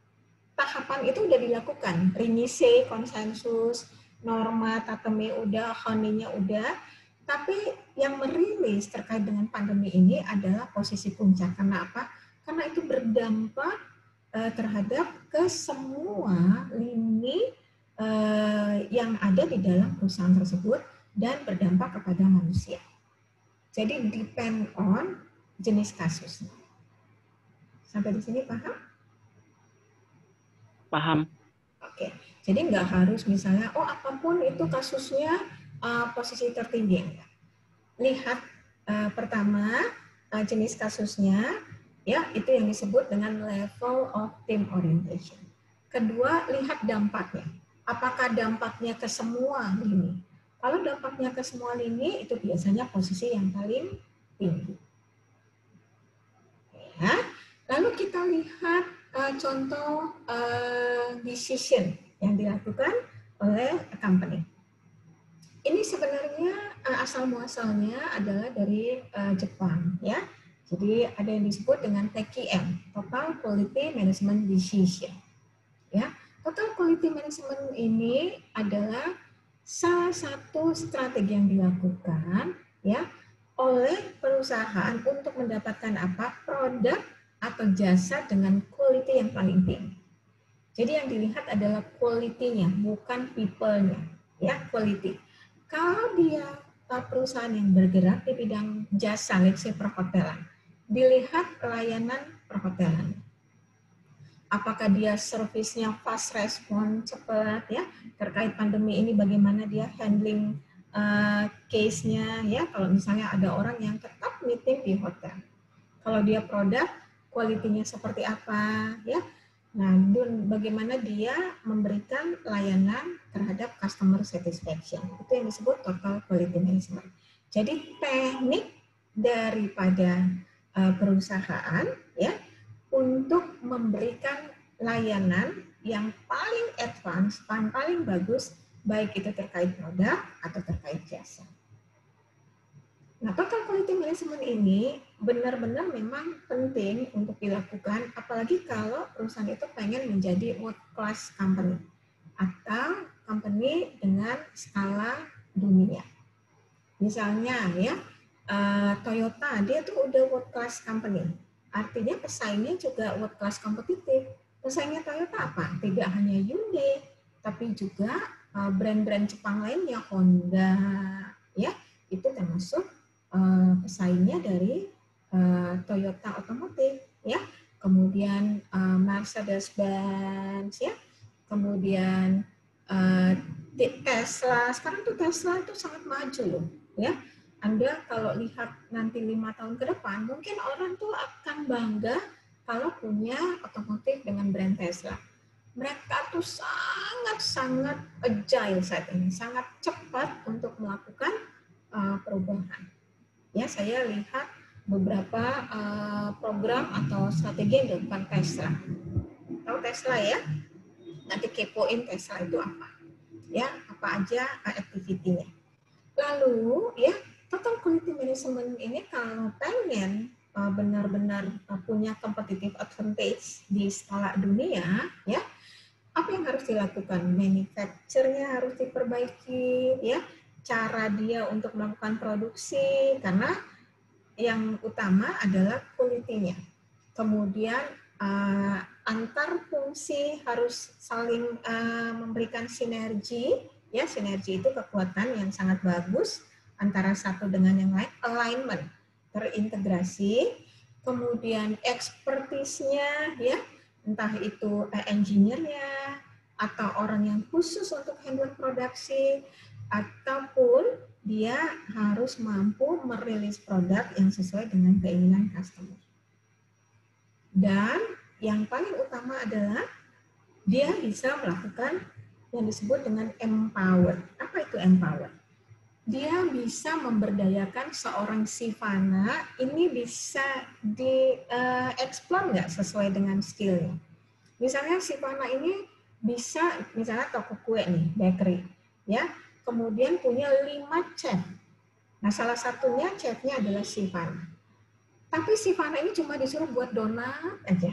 tahapan itu udah dilakukan, rimise, konsensus, norma, tateme udah, honey-nya udah, tapi yang merilis terkait dengan pandemi ini adalah posisi puncak. Karena apa? Karena itu berdampak terhadap ke semua lini yang ada di dalam perusahaan tersebut dan berdampak kepada manusia. Jadi depend on jenis kasusnya. Sampai di sini paham? Paham. Oke, jadi nggak harus misalnya, oh apapun itu kasusnya posisi tertinggi. Lihat pertama jenis kasusnya, ya itu yang disebut dengan level of team orientation. Kedua, lihat dampaknya. Apakah dampaknya ke semua lini? Kalau dampaknya ke semua lini, itu biasanya posisi yang paling tinggi. Ya. Lalu kita lihat contoh decision yang dilakukan oleh company. Ini sebenarnya asal muasalnya adalah dari Jepang, ya. Jadi ada yang disebut dengan TQM, Total Quality Management Decision. Ya, Total Quality Management ini adalah salah satu strategi yang dilakukan, ya, oleh perusahaan untuk mendapatkan apa? Produk atau jasa dengan quality yang paling tinggi. Jadi yang dilihat adalah quality-nya, bukan people-nya, ya, quality. Kalau dia perusahaan yang bergerak di bidang jasa, let's say perhotelan, dilihat layanan perhotelan. Apakah dia servisnya fast respon, cepat, ya, terkait pandemi ini bagaimana dia handling case-nya, ya, kalau misalnya ada orang yang tetap meeting di hotel. Kalau dia produk, quality-nya seperti apa, ya. Nah, bagaimana dia memberikan layanan terhadap customer satisfaction. Itu yang disebut total quality management. Jadi teknik daripada perusahaan, ya, untuk memberikan layanan yang paling advance, paling bagus, baik itu terkait produk atau terkait jasa. Nah, total quality management ini benar-benar memang penting untuk dilakukan, apalagi kalau perusahaan itu pengen menjadi world class company atau company dengan skala dunia. Misalnya ya, Toyota, dia tuh udah world class company. Artinya pesaingnya juga world class kompetitif. Pesaingnya Toyota apa? Tidak hanya Hyundai, tapi juga brand-brand Jepang lainnya, Honda, ya, itu termasuk pesaingnya dari Toyota Otomotif, ya, kemudian Mercedes-Benz, ya, kemudian Tesla. Sekarang tuh Tesla itu sangat maju loh, ya. Anda kalau lihat nanti 5 tahun ke depan, mungkin orang tuh akan bangga kalau punya otomotif dengan brand Tesla. Mereka tuh sangat agile saat ini, sangat cepat untuk melakukan perubahan. Ya, saya lihat beberapa program atau strategi yang dilakukan Tesla. Tahu Tesla ya? Nanti kepoin Tesla itu apa, ya, apa aja activity-nya. Lalu ya, total quality management ini kalau pengen benar-benar punya competitive advantage di skala dunia, ya, apa yang harus dilakukan? Manufacture-nya harus diperbaiki, ya, cara dia untuk melakukan produksi, karena yang utama adalah quality-nya. Kemudian antar fungsi harus saling memberikan sinergi, ya, sinergi itu kekuatan yang sangat bagus antara satu dengan yang lain, alignment, terintegrasi, kemudian expertise-nya, ya, entah itu engineer-nya atau orang yang khusus untuk handle produksi, ataupun dia harus mampu merilis produk yang sesuai dengan keinginan customer. Dan yang paling utama adalah dia bisa melakukan yang disebut dengan empower. Apa itu empower? Dia bisa memberdayakan seorang Sivana ini bisa di-explore nggak sesuai dengan skillnya. Misalnya Sivana ini bisa, misalnya toko kue nih, bakery, ya, kemudian punya 5 chef. Nah, salah satunya chefnya adalah Sivana. Tapi Sivana ini cuma disuruh buat donat aja.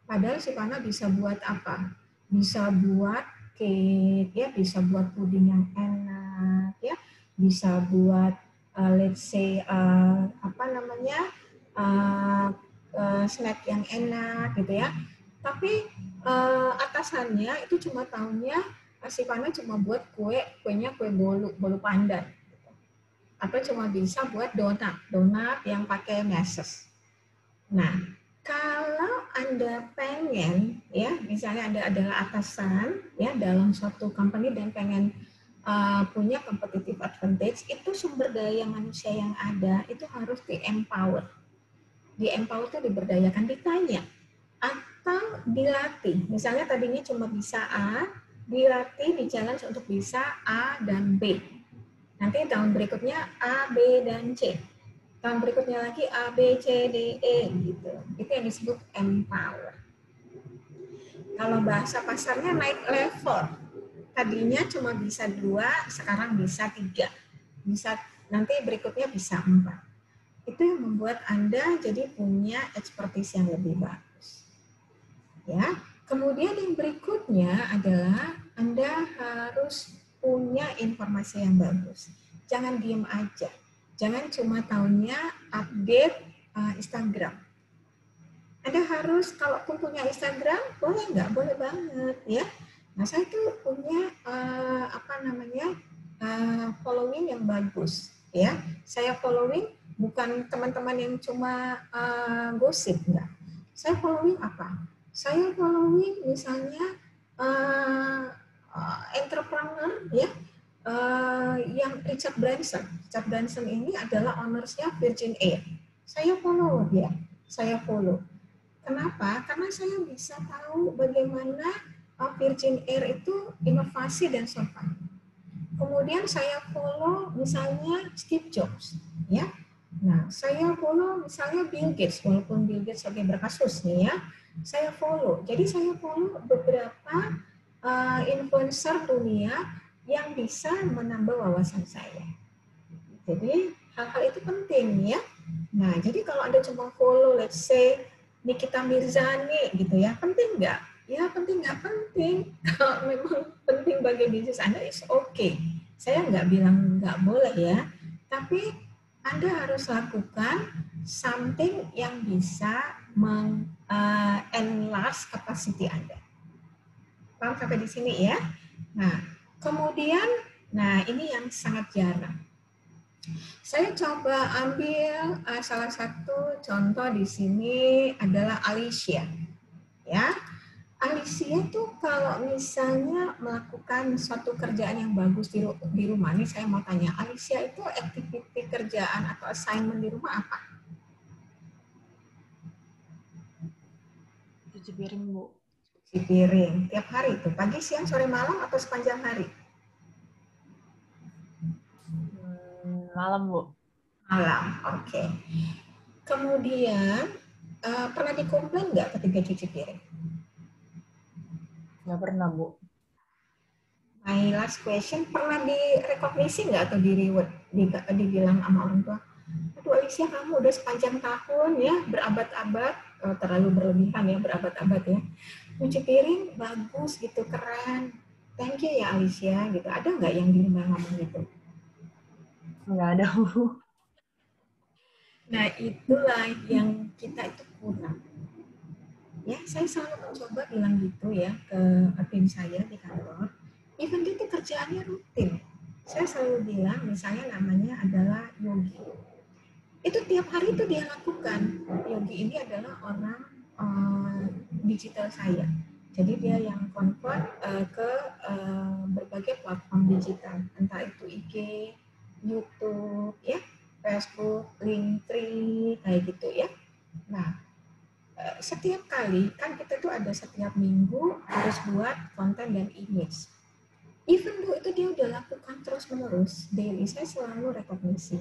Padahal Sivana bisa buat apa? Bisa buat cake, ya, bisa buat puding yang enak, ya, bisa buat let's say snack yang enak gitu ya. Tapi atasannya itu cuma tahunya Sivana cuma buat kuenya kue bolu pandan. Atau cuma bisa buat donat yang pakai meses. Nah, kalau Anda pengen, ya, misalnya Anda adalah atasan, ya, dalam suatu company dan pengen punya competitive advantage, itu sumber daya manusia yang ada itu harus di-empower. Di-empower itu diberdayakan, ditanya atau dilatih. Misalnya tadinya cuma bisa A, dilatih, di-challenge untuk bisa A dan B. Nanti tahun berikutnya A, B, dan C. Tahun berikutnya lagi A, B, C, D, E gitu. Itu yang disebut empower. Kalau bahasa pasarnya naik level. Tadinya cuma bisa 2, sekarang bisa 3. Bisa nanti berikutnya bisa 4. Itu yang membuat Anda jadi punya expertise yang lebih bagus. Ya. Kemudian yang berikutnya adalah Anda harus punya informasi yang bagus. Jangan diem aja. Jangan cuma tahunya update Instagram. Anda harus, kalau pun punya Instagram, boleh nggak? Boleh banget, ya. Nah, saya tuh punya following yang bagus, ya. Saya following bukan teman-teman yang cuma gosip, enggak. Saya following apa? Saya following misalnya entrepreneur, ya, yang Richard Branson. Richard Branson ini adalah ownersnya Virgin Air. Saya follow dia. Saya follow. Kenapa? Karena saya bisa tahu bagaimana Virgin Air itu inovasi dan survive. Kemudian saya follow misalnya Steve Jobs, ya. Nah, saya follow misalnya Bill Gates, walaupun Bill Gates lagi berkasus nih, ya. Saya follow. Jadi saya follow beberapa influencer dunia yang bisa menambah wawasan saya. Jadi hal-hal itu penting, ya. Nah, jadi kalau Anda cuma follow, let's say Nikita Mirzani gitu ya, penting nggak? Ya penting nggak penting. Kalau memang penting bagi bisnis Anda, is okay. Saya nggak bilang nggak boleh ya, tapi Anda harus lakukan something yang bisa enlarge capacity Anda. Paham sampai di sini ya? Nah, kemudian, nah ini yang sangat jarang. Saya coba ambil salah satu contoh di sini adalah Alicia. Ya, Alicia tuh kalau misalnya melakukan suatu kerjaan yang bagus di rumah, nih saya mau tanya, Alicia itu activity kerjaan atau assignment di rumah apa? Cuci piring, Bu. Cuci piring tiap hari itu, pagi, siang, sore, malam atau sepanjang hari? Malam, Bu. Malam, oke. Kemudian pernah dikomplain nggak ketika cuci piring? Nggak pernah, Bu. My last question, pernah direkognisi nggak atau di reward, dibilang sama orang tua, aduh Alicia kamu udah sepanjang tahun ya, berabad-abad, terlalu berlebihan ya, berabad-abad ya, cuci piring bagus gitu, keren, thank you ya Alicia gitu. Ada nggak yang dibilang ngomong gitu? Nggak ada. Nah itulah yang kita itu kurang. Ya, saya selalu mencoba bilang gitu ya ke tim saya di kantor. Even itu kerjaannya rutin. Saya selalu bilang, misalnya namanya adalah Yogi. Itu tiap hari itu dia lakukan. Yogi ini adalah orang digital saya. Jadi dia yang convert ke berbagai platform digital, entah itu IG, YouTube, ya, Facebook, Linktree, kayak gitu ya. Nah, setiap kali kan kita tuh ada setiap minggu harus buat konten dan image. Even though itu dia udah lakukan terus menerus daily, saya selalu rekognisi.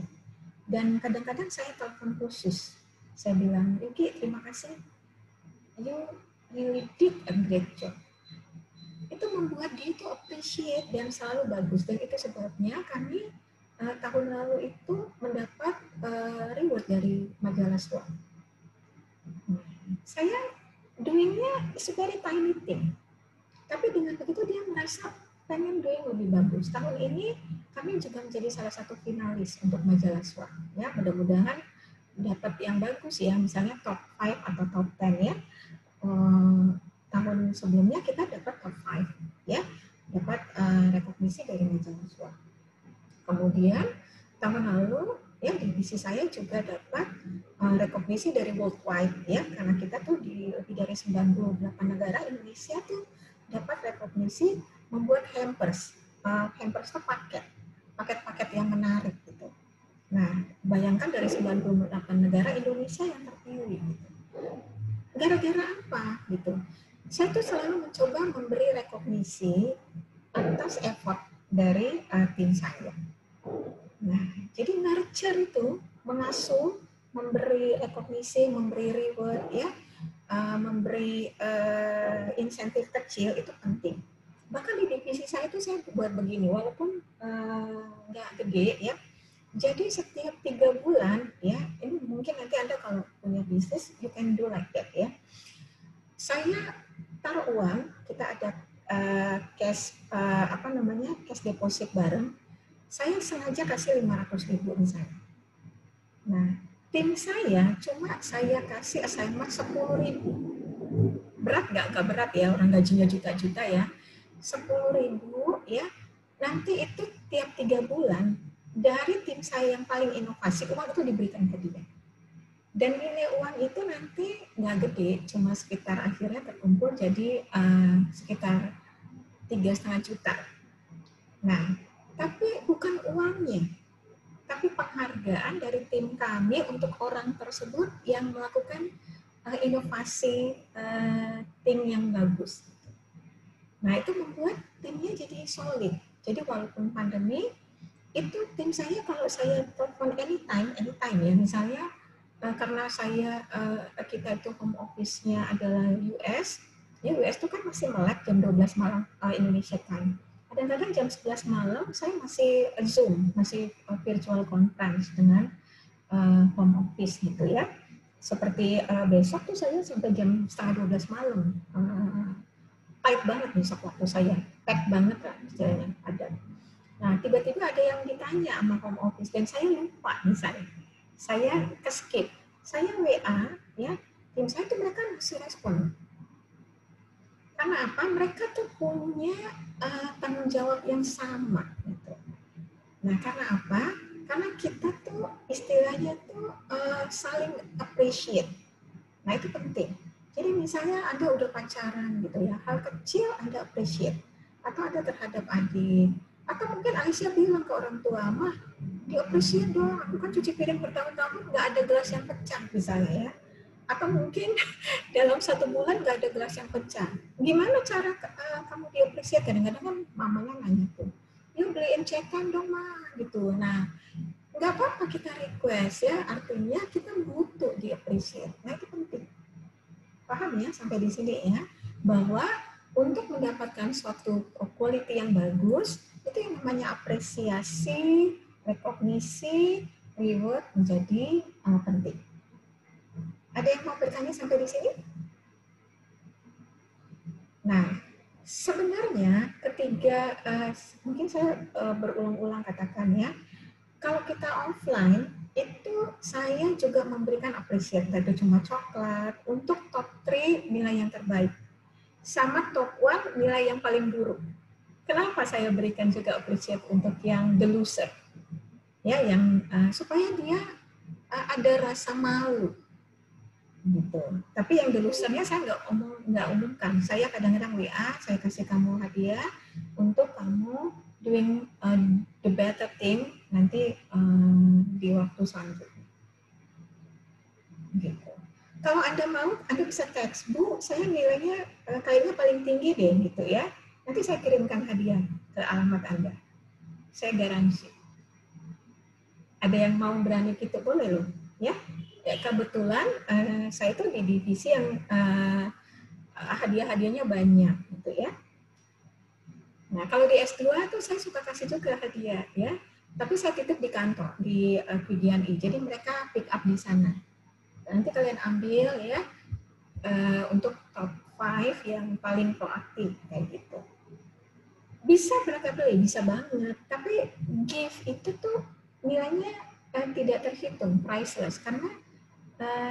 Dan kadang-kadang saya telepon khusus. Saya bilang, Yuki terima kasih, you really did a great job. Itu membuat dia itu appreciate dan selalu bagus. Dan itu sebabnya kami tahun lalu itu mendapat reward dari majalah SWOT. Saya doingnya is very tiny thing. Tapi dengan begitu dia merasa pengen doing lebih bagus. Tahun ini kami juga menjadi salah satu finalis untuk majalah SWOT. Ya, mudah-mudahan dapat yang bagus ya, misalnya top 5 atau top 10 ya. Tahun sebelumnya kita dapat top 5 ya, dapat rekognisi dari majalah SWOT. Kemudian tahun lalu ya divisi saya juga dapat rekognisi dari worldwide ya, karena kita tuh di lebih dari 98 negara, Indonesia tuh dapat rekognisi membuat hampers. Hampers itu paket-paket yang menarik gitu. Nah, bayangkan dari 98 negara Indonesia yang terpilih gitu. Gara-gara apa gitu? Saya tuh selalu mencoba memberi rekognisi atas effort dari tim saya. Nah, jadi nurture itu, mengasuh, memberi rekognisi, memberi reward, ya, memberi insentif kecil itu penting. Bahkan di divisi saya itu saya buat begini, walaupun nggak gede ya. Jadi setiap 3 bulan ya, ini mungkin nanti Anda kalau punya bisnis, you can do like that ya. Saya taruh uang, kita ada cash cash deposit bareng. Saya sengaja kasih 500.000 misalnya. Nah, tim saya cuma saya kasih assignment 10.000. Berat nggak? Nggak berat ya, orang gajinya juta-juta ya. 10.000 ya. Nanti itu tiap 3 bulan dari tim saya yang paling inovasi, uang itu diberikan ke dia. Dan nilai uang itu nanti nggak gede, cuma sekitar akhirnya terkumpul jadi sekitar 3,5 juta. Nah, tapi bukan uangnya, tapi penghargaan dari tim kami untuk orang tersebut yang melakukan inovasi tim yang bagus. Nah, itu membuat timnya jadi solid. Jadi walaupun pandemi, itu tim saya kalau saya telepon anytime ya, misalnya karena kita itu home office-nya adalah US, ya US itu kan masih melek jam 12 malam Indonesia time. Kadang-kadang jam 11 malam saya masih Zoom, masih virtual conference dengan home office gitu ya. Seperti besok tuh saya sampai jam 11:30 malam. Tight banget besok waktu saya, pack banget lah istilahnya ada. Nah, tiba-tiba ada yang ditanya sama home office dan saya lupa misalnya. Saya ke-skip. Saya WA ya, tim saya tuh mereka masih respon. Karena apa? Mereka tuh punya tanggung jawab yang sama gitu. Nah, karena apa? Karena kita tuh istilahnya tuh saling appreciate. Nah, itu penting. Jadi misalnya Anda udah pacaran gitu ya, hal kecil Anda appreciate. Atau Anda terhadap adik. Atau mungkin Aisyah bilang ke orang tua, Mah, di-appreciate dong, aku kan cuci piring bertahun-tahun nggak ada gelas yang pecah misalnya ya. Atau mungkin dalam 1 bulan nggak ada gelas yang pecah. Gimana cara kamu di-appreciate? Kadang-kadang kan mamanya nanya tuh, yuk beliin cekan dong mah gitu. Nah, nggak apa-apa kita request ya, artinya kita butuh di-appreciate. Nah, itu penting. Paham ya sampai di sini ya, bahwa untuk mendapatkan suatu quality yang bagus, itu yang namanya apresiasi, rekognisi, reward menjadi penting. Ada yang mau bertanya sampai di sini? Nah, sebenarnya ketiga, mungkin saya berulang-ulang katakan ya, kalau kita offline, itu saya juga memberikan apresiasi, itu cuma coklat, untuk top 3 nilai yang terbaik. Sama top 1 nilai yang paling buruk. Kenapa saya berikan juga appreciate untuk yang the loser? Ya, yang supaya dia ada rasa malu. Gitu. Tapi yang the loser-nya saya nggak umumkan. Saya kadang-kadang WA, saya kasih kamu hadiah untuk kamu doing the better thing nanti di waktu selanjutnya. Gitu. Kalau Anda mau, Anda bisa teks, Bu, saya nilainya kayaknya paling tinggi deh, gitu ya. Nanti saya kirimkan hadiah ke alamat Anda. Saya garansi. Ada yang mau berani gitu, boleh loh. Ya, kebetulan saya itu di divisi yang hadiah-hadiahnya banyak, gitu ya. Nah, kalau di S2 tuh saya suka kasih juga hadiah, ya. Tapi saya titip di kantor, di PGNI. Jadi mereka pick up di sana. Nanti kalian ambil ya untuk top 5 yang paling proaktif kayak gitu. Bisa berapa beli? Bisa banget. Tapi gift itu tuh nilainya tidak terhitung, priceless, karena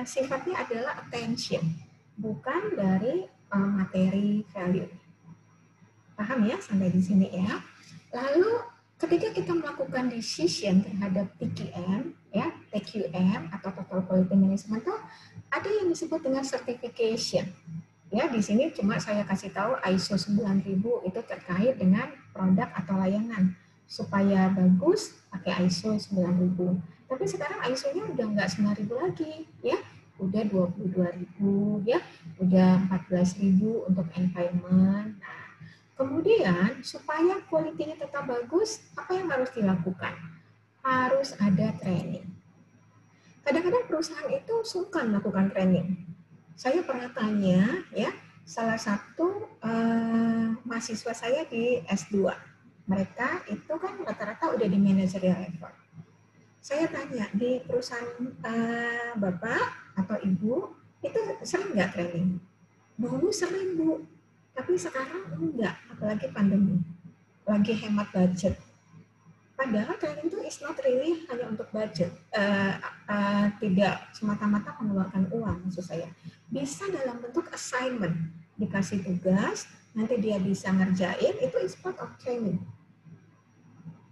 sifatnya adalah attention, bukan dari materi value. Paham ya sampai di sini ya? Lalu ketika kita melakukan decision terhadap TQM, ya, TQM atau Total Quality Management itu ada yang disebut dengan certification. Ya, di sini cuma saya kasih tahu ISO 9000 itu terkait dengan produk atau layanan. Supaya bagus pakai ISO 9000. Tapi sekarang ISO-nya udah nggak 9000 lagi, ya. Udah 22.000 ya, udah 14.000 untuk environment. Nah, kemudian, supaya kualitinya tetap bagus, apa yang harus dilakukan? Harus ada training. Kadang-kadang perusahaan itu suka melakukan training. Saya pernah tanya, ya, salah satu mahasiswa saya di S2. Mereka itu kan rata-rata udah di managerial level. Saya tanya, di perusahaan Bapak atau Ibu, itu sering nggak training? Dulu sering, Bu. Tapi sekarang enggak, apalagi pandemi. Lagi hemat budget. Padahal training itu is not really hanya untuk budget. Tidak semata-mata mengeluarkan uang, maksud saya. Bisa dalam bentuk assignment. Dikasih tugas, nanti dia bisa ngerjain, itu is part of training.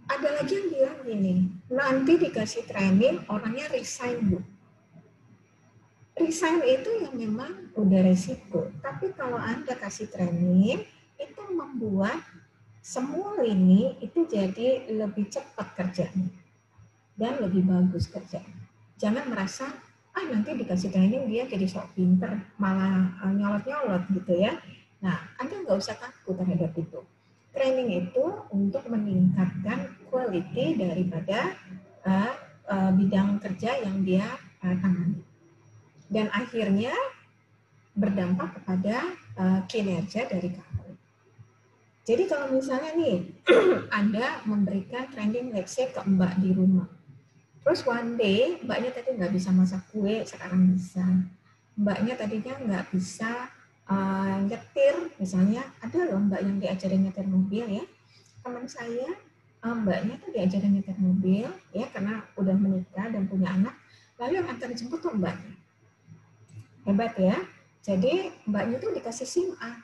Ada lagi yang bilang gini, nanti dikasih training, orangnya resign, Bu. Resign itu yang memang udah resiko. Tapi kalau Anda kasih training, itu membuat semua lini itu jadi lebih cepat kerjanya. Dan lebih bagus kerjanya. Jangan merasa, nanti dikasih training dia jadi sok pinter, malah nyolot-nyolot gitu ya. Nah, Anda nggak usah takut terhadap itu. Training itu untuk meningkatkan quality daripada bidang kerja yang dia tangani. Dan akhirnya berdampak kepada kinerja dari company. Jadi kalau misalnya nih, Anda memberikan training let's say ke Mbak di rumah. Terus one day, Mbaknya tadi nggak bisa masak kue, sekarang bisa. Mbaknya tadinya nggak bisa nyetir, misalnya ada loh Mbak yang diajarin nyetir mobil ya. Teman saya, Mbaknya tuh diajarin nyetir mobil, ya karena udah menikah dan punya anak. Lalu yang antar jemput tuh Mbaknya. Hebat ya. Jadi Mbaknya tuh dikasih SIM A.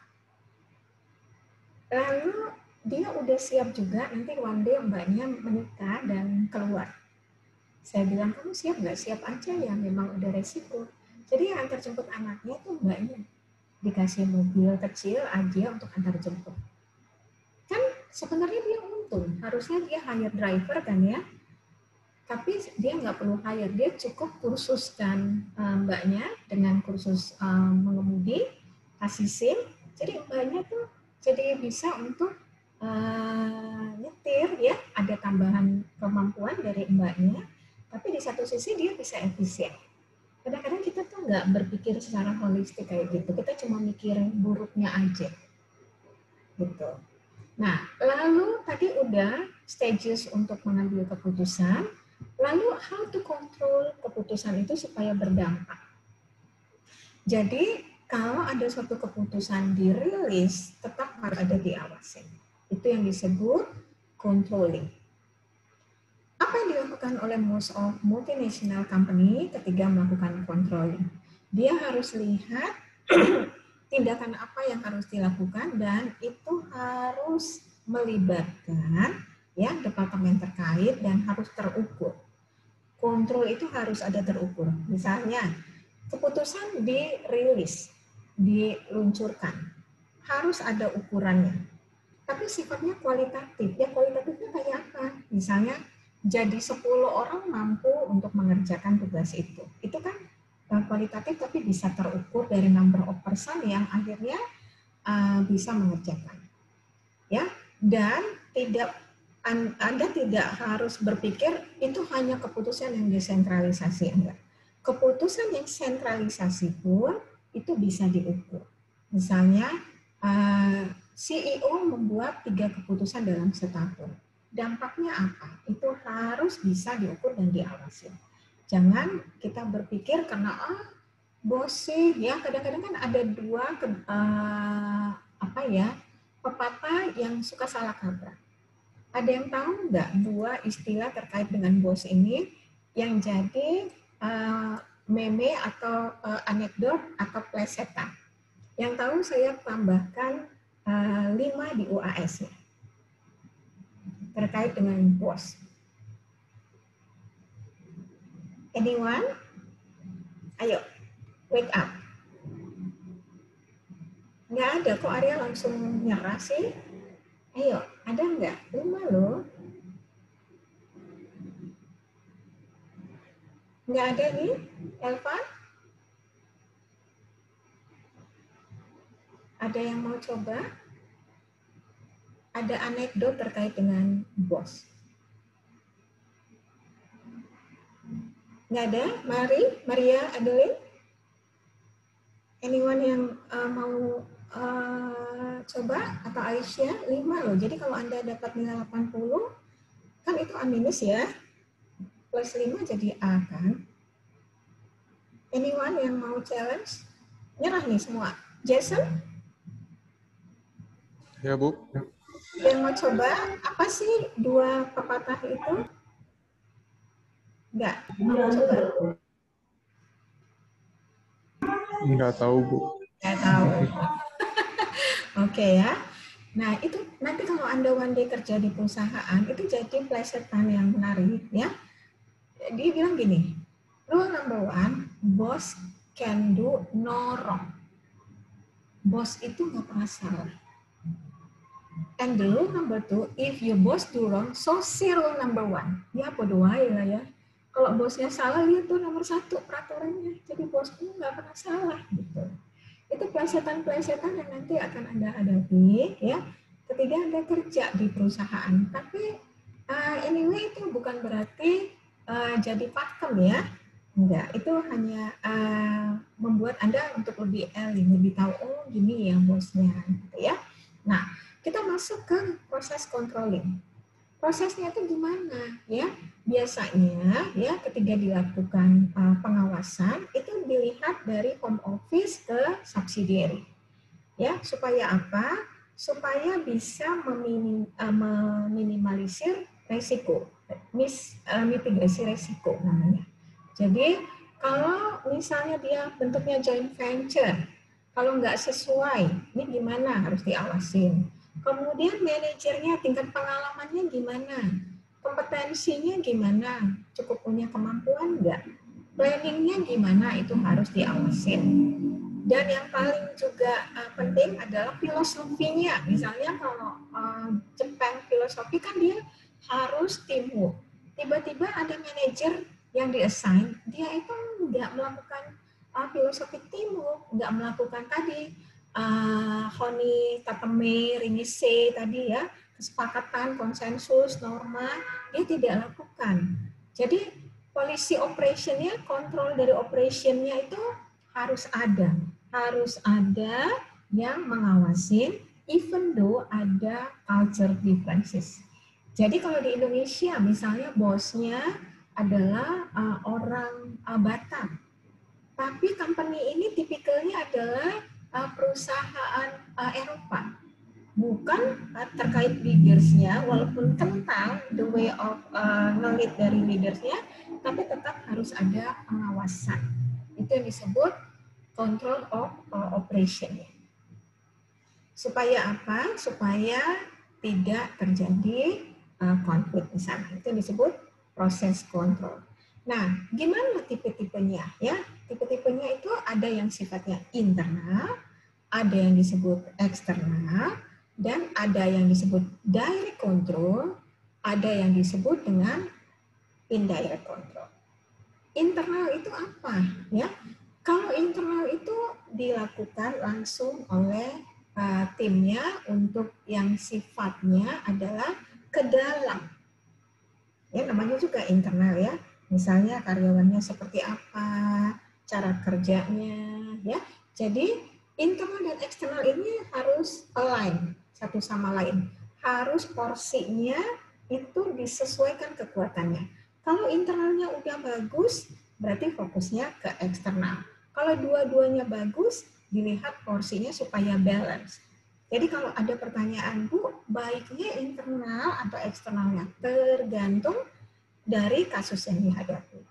Lalu dia udah siap juga nanti one day Mbaknya menikah dan keluar. Saya bilang, kamu siap nggak? Siap aja ya, memang udah resiko. Jadi yang antar jemput anaknya tuh Mbaknya. Dikasih mobil kecil aja untuk antar jemput. Kan sebenarnya dia untung. Harusnya dia hire driver kan ya. Tapi dia nggak perlu hire, dia cukup kursuskan Mbaknya dengan kursus mengemudi, kasih SIM, jadi Mbaknya tuh jadi bisa untuk nyetir ya, ada tambahan kemampuan dari Mbaknya, tapi di satu sisi dia bisa efisien. Kadang-kadang kita tuh nggak berpikir secara holistik kayak gitu, kita cuma mikirin buruknya aja. gitu. Nah, lalu tadi udah stages untuk mengambil keputusan, lalu how to control keputusan itu supaya berdampak. Jadi, kalau ada suatu keputusan dirilis, tetap harus ada diawasin. Itu yang disebut controlling. Apa yang dilakukan oleh most of multinational company ketika melakukan controlling? Dia harus lihat tindakan apa yang harus dilakukan dan itu harus melibatkan ya departemen terkait dan harus terukur. Kontrol itu harus ada terukur. Misalnya, keputusan dirilis, diluncurkan, harus ada ukurannya. Tapi sifatnya kualitatif. Ya kualitatifnya kayak apa? Misalnya, jadi 10 orang mampu untuk mengerjakan tugas itu. Itu kan kualitatif tapi bisa terukur dari number of person yang akhirnya bisa mengerjakan. Ya, dan Anda tidak harus berpikir itu hanya keputusan yang desentralisasi, enggak. Keputusan yang sentralisasi pun itu bisa diukur. Misalnya CEO membuat 3 keputusan dalam setahun. Dampaknya apa? Itu harus bisa diukur dan diawasi. Jangan kita berpikir karena bos sih, ya kadang-kadang kan ada 2 pepatah yang suka salah kaprah. Ada yang tahu nggak 2 istilah terkait dengan bos ini yang jadi meme atau anekdot atau plesetan? Yang tahu saya tambahkan 5 di UAS ya, terkait dengan bos. Anyone? Ayo, wake up. Nggak ada, kok Arya langsung nyerah sih? Ayo, ada nggak? 5 loh. Nggak ada nih, Elva? Ada yang mau coba? Ada anekdot terkait dengan bos? Nggak ada? Maria, Adeline? Anyone yang mau coba? Atau Aisyah? 5 loh. Jadi kalau Anda dapat nilai 80, kan itu A minus ya. Plus 5 jadi A kan. Anyone yang mau challenge? Nyerah nih semua. Jason? Ya, Bu. Yang mau coba, apa sih 2 pepatah itu? Enggak, mau coba? Nggak tahu, Bu. Nggak tahu. Oke ya. Nah, itu nanti kalau Anda one day kerja di perusahaan, itu jadi plesetan yang menarik ya. Dia bilang gini, rule number 1, boss can do no wrong. Bos itu nggak pernah salah. And the rule number 2, if your boss do wrong, so see rule number 1. Ya podo wae lah ya. Kalau bosnya salah, lihat tuh nomor 1 peraturannya. Jadi bosku nggak pernah salah gitu. Itu plesetan-plesetan yang nanti akan Anda hadapi ya ketika Anda kerja di perusahaan. Tapi anyway itu bukan berarti jadi pakem ya. Enggak, itu hanya membuat Anda untuk lebih eling, lebih tahu oh gini ya bosnya gitu ya. Nah, kita masuk ke proses controlling. Prosesnya itu gimana ya? Biasanya ya ketika dilakukan pengawasan itu dilihat dari home office ke subsidiary. Ya, supaya apa? Supaya bisa meminimalisir resiko, mitigasi resiko namanya. Jadi kalau misalnya dia bentuknya joint venture, kalau nggak sesuai, ini gimana harus diawasin. Kemudian manajernya tingkat pengalamannya gimana, kompetensinya gimana, cukup punya kemampuan nggak, planningnya gimana itu harus diawasin. Dan yang paling juga penting adalah filosofinya. Misalnya kalau Jepang filosofi kan dia harus teamwork. Tiba-tiba ada manajer yang di-assign, dia itu nggak melakukan filosofi teamwork, nggak melakukan tadi Honi, Tateme, Rinise tadi ya, kesepakatan, konsensus, norma, dia tidak lakukan. Jadi policy operation-nya, kontrol dari operation-nya itu harus ada yang mengawasin even though ada culture differences. Jadi kalau di Indonesia misalnya bosnya adalah orang Batam, tapi company ini tipikalnya adalah perusahaan Eropa. Bukan terkait leadersnya, walaupun kental the way of nge-lead dari leadersnya, tapi tetap harus ada pengawasan. Itu yang disebut control of operation. Supaya apa? Supaya tidak terjadi konflik di sana. Itu yang disebut proses kontrol. Nah, gimana tipe-tipenya? Ya, tipe-tipenya itu ada yang sifatnya internal, ada yang disebut eksternal, dan ada yang disebut direct control, ada yang disebut dengan indirect control. Internal itu apa? Ya, kalau internal itu dilakukan langsung oleh timnya untuk yang sifatnya adalah ke dalam. Ya, namanya juga internal ya. Misalnya karyawannya seperti apa, cara kerjanya, ya. Jadi internal dan eksternal ini harus align satu sama lain. Harus porsinya itu disesuaikan kekuatannya. Kalau internalnya udah bagus, berarti fokusnya ke eksternal. Kalau dua-duanya bagus, dilihat porsinya supaya balance. Jadi kalau ada pertanyaan, Bu, baiknya internal atau eksternalnya? Tergantung dari kasus yang dihadapi.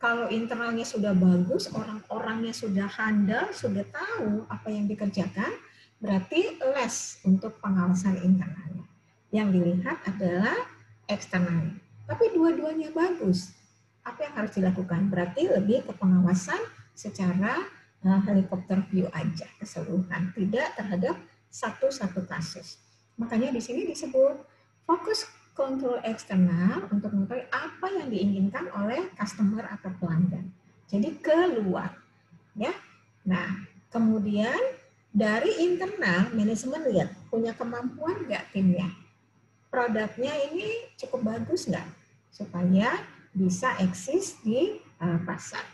Kalau internalnya sudah bagus, orang-orangnya sudah handal, sudah tahu apa yang dikerjakan, berarti less untuk pengawasan internalnya. Yang dilihat adalah eksternalnya. Tapi dua-duanya bagus. Apa yang harus dilakukan? Berarti lebih ke pengawasan secara helikopter view aja keseluruhan, tidak terhadap satu-satu kasus. Makanya di sini disebut fokus kontrol eksternal untuk mengetahui apa yang diinginkan oleh customer atau pelanggan. Jadi keluar, ya. Nah, kemudian dari internal manajemen lihat punya kemampuan nggak timnya, produknya ini cukup bagus nggak supaya bisa eksis di pasar.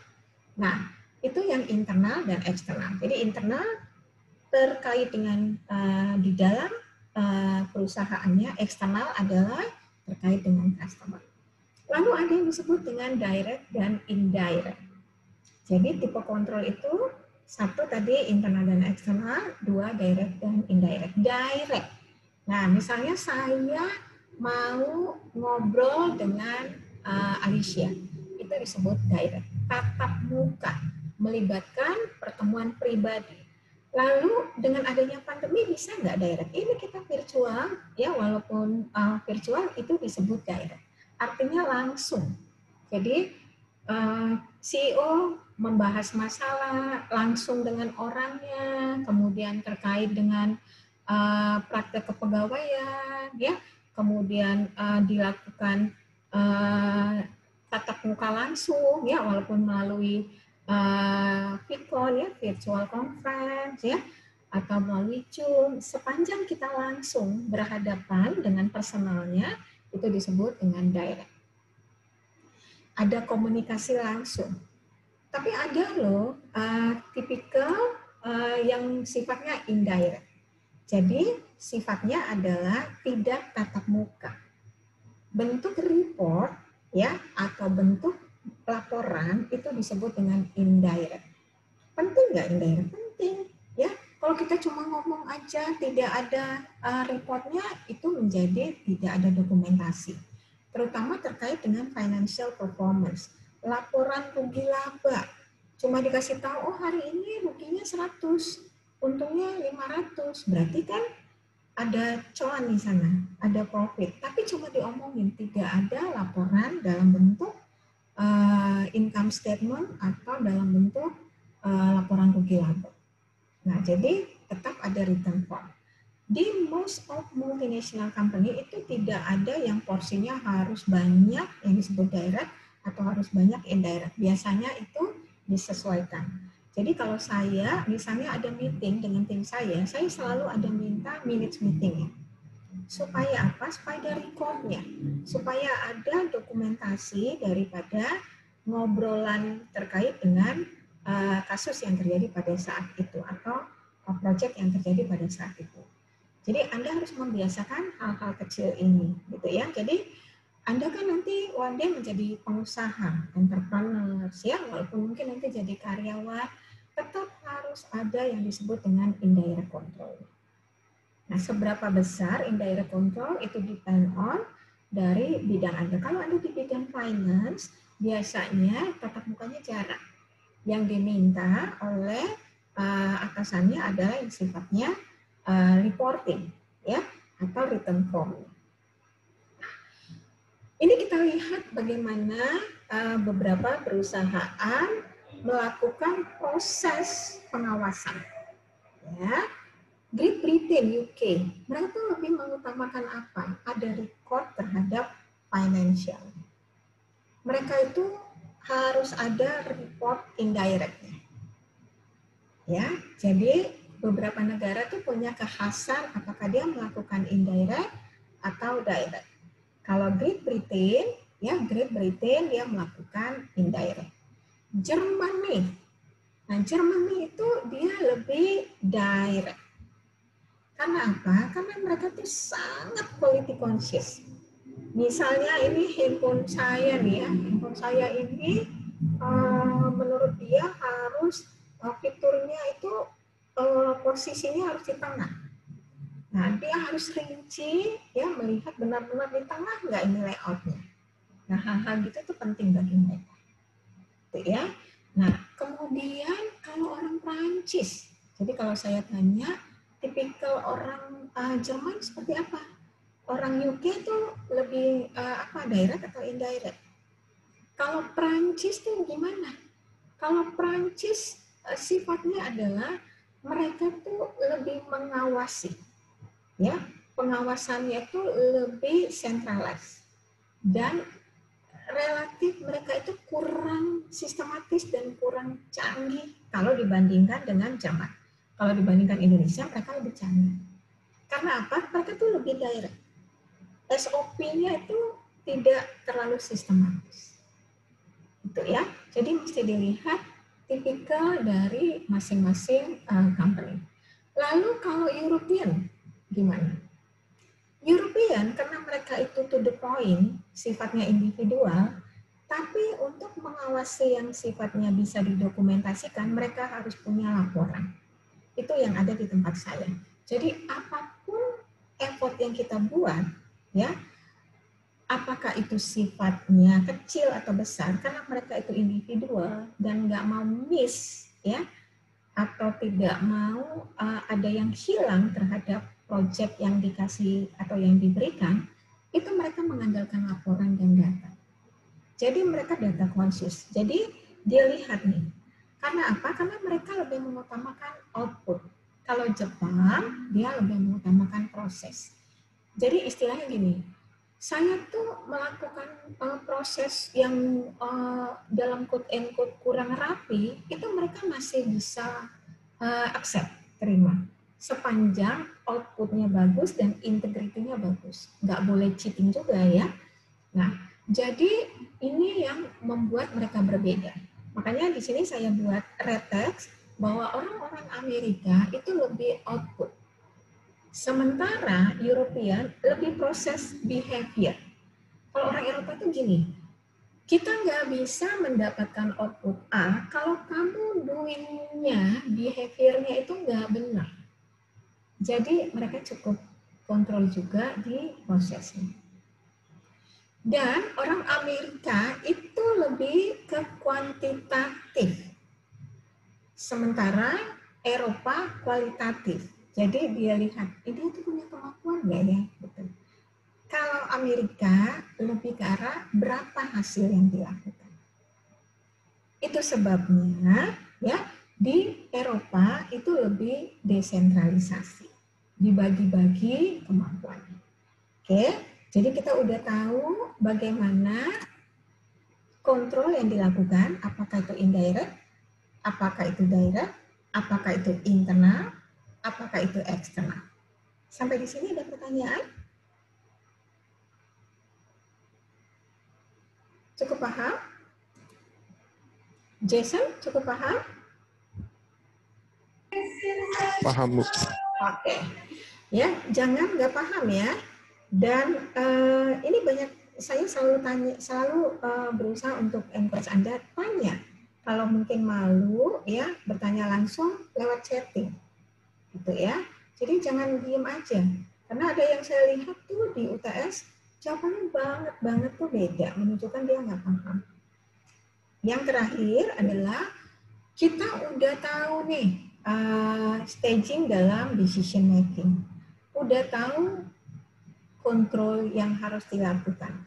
Nah, itu yang internal dan eksternal. Jadi internal terkait dengan di dalam perusahaannya, eksternal adalah terkait dengan customer. Lalu ada yang disebut dengan direct dan indirect. Jadi tipe kontrol itu satu tadi internal dan eksternal, dua direct dan indirect. Direct. Nah, misalnya saya mau ngobrol dengan Alicia, itu disebut direct. Tatap muka, melibatkan pertemuan pribadi. Lalu dengan adanya pandemi bisa nggak direct? Ini kita virtual, ya walaupun virtual itu disebut direct. Artinya langsung. Jadi CEO membahas masalah langsung dengan orangnya, kemudian terkait dengan praktek kepegawaian, ya, kemudian dilakukan tatap muka langsung, ya walaupun melalui VCon, ya, virtual conference, ya, atau melalui Zoom, sepanjang kita langsung berhadapan dengan personalnya, itu disebut dengan direct. Ada komunikasi langsung. Tapi ada loh tipikal yang sifatnya indirect. Jadi sifatnya adalah tidak tatap muka. Bentuk report, ya, atau bentuk laporan itu disebut dengan indirect. Penting nggak indirect? Penting, ya. Kalau kita cuma ngomong aja, tidak ada reportnya, itu menjadi tidak ada dokumentasi. Terutama terkait dengan financial performance. Laporan rugi laba. Cuma dikasih tahu, oh hari ini ruginya 100, untungnya 500. Berarti kan ada cuan di sana, ada profit. Tapi cuma diomongin, tidak ada laporan dalam bentuk income statement atau dalam bentuk laporan rugi laba. Nah, jadi tetap ada written form. Di most of multinational company itu tidak ada yang porsinya harus banyak yang disebut direct atau harus banyak indirect. Biasanya itu disesuaikan. Jadi kalau saya misalnya ada meeting dengan tim saya selalu ada minta minutes meeting. Supaya apa? Supaya ada recordnya, supaya ada dokumentasi daripada ngobrolan terkait dengan kasus yang terjadi pada saat itu atau project yang terjadi pada saat itu. Jadi Anda harus membiasakan hal-hal kecil ini, gitu ya. Jadi Anda kan nanti one day menjadi pengusaha, entrepreneur, ya, walaupun mungkin nanti jadi karyawan, tetap harus ada yang disebut dengan indirect control. Nah, seberapa besar indirect control itu depend on dari bidang Anda. Kalau Anda di bidang finance, biasanya tatap mukanya jarang. Yang diminta oleh atasannya adalah yang sifatnya reporting, ya, atau written form. Ini kita lihat bagaimana beberapa perusahaan melakukan proses pengawasan. Ya, Great Britain, UK, mereka tuh lebih mengutamakan apa? Ada record terhadap financial. Mereka itu harus ada report indirectnya. Ya, jadi beberapa negara tuh punya kekhasan apakah dia melakukan indirect atau direct. Kalau Great Britain, ya Great Britain dia melakukan indirect. Germany, nah Germany itu dia lebih direct. Karena apa? Karena mereka tuh sangat quality conscious. Misalnya ini handphone saya nih ya, handphone saya ini menurut dia harus fiturnya itu posisinya harus di tengah. Nah, dia harus rinci ya melihat benar-benar di tengah nggak ini layoutnya. Nah, hal-hal gitu tuh penting bagi mereka. Gitu ya. Nah, kemudian kalau orang Prancis, jadi kalau saya tanya tipikal orang Jerman seperti apa? Orang UK itu lebih direct atau indirect? Kalau Prancis itu gimana? Kalau Prancis sifatnya adalah mereka tuh lebih mengawasi, ya pengawasannya itu lebih centralized dan relatif mereka itu kurang sistematis dan kurang canggih kalau dibandingkan dengan Jerman. Kalau dibandingkan Indonesia mereka lebih canggih. Karena apa? Mereka tuh lebih direct. SOP-nya itu tidak terlalu sistematis. Itu ya. Jadi mesti dilihat tipikal dari masing-masing company. Lalu kalau European gimana? European karena mereka itu to the point, sifatnya individual, tapi untuk mengawasi yang sifatnya bisa didokumentasikan, mereka harus punya laporan. Itu yang ada di tempat saya. Jadi apapun effort yang kita buat, ya, apakah itu sifatnya kecil atau besar, karena mereka itu individual dan nggak mau miss, ya, atau tidak mau ada yang hilang terhadap proyek yang dikasih atau yang diberikan, itu mereka mengandalkan laporan dan data. Jadi mereka data conscious. Jadi dia lihat nih, karena apa? Karena mereka lebih mengutamakan output. Kalau Jepang, dia lebih mengutamakan proses. Jadi istilahnya gini, saya tuh melakukan proses yang dalam quote and quote kurang rapi, itu mereka masih bisa accept, terima. Sepanjang outputnya bagus dan integritinya bagus. Nggak boleh cheating juga ya. Nah, jadi ini yang membuat mereka berbeda. Makanya di sini saya buat red text bahwa orang-orang Amerika itu lebih output. Sementara European lebih proses behavior. Kalau orang Eropa itu gini, kita nggak bisa mendapatkan output A kalau kamu doing-nya, behavior-nya itu nggak benar. Jadi mereka cukup kontrol juga di prosesnya. Dan orang Amerika itu lebih ke kuantitatif. Sementara Eropa kualitatif. Jadi dia lihat, ini itu punya kemampuan nggak ya? Gitu. Kalau Amerika lebih ke arah berapa hasil yang dilakukan. Itu sebabnya ya di Eropa itu lebih desentralisasi, dibagi-bagi kemampuannya. Oke, jadi kita udah tahu bagaimana kontrol yang dilakukan, apakah itu indirect, apakah itu direct, apakah itu internal, apakah itu eksternal. Sampai di sini ada pertanyaan? Cukup paham? Jason, cukup paham? Paham, Bu. Oke. Ya, jangan nggak paham ya. Dan ini banyak, saya selalu berusaha untuk encourage Anda tanya. Kalau mungkin malu ya, bertanya langsung lewat chatting, gitu ya. Jadi jangan diem aja. Karena ada yang saya lihat tuh di UTS jawabannya banget tuh beda, menunjukkan dia nggak paham. Yang terakhir adalah kita udah tahu nih staging dalam decision making, udah tahu kontrol yang harus dilakukan.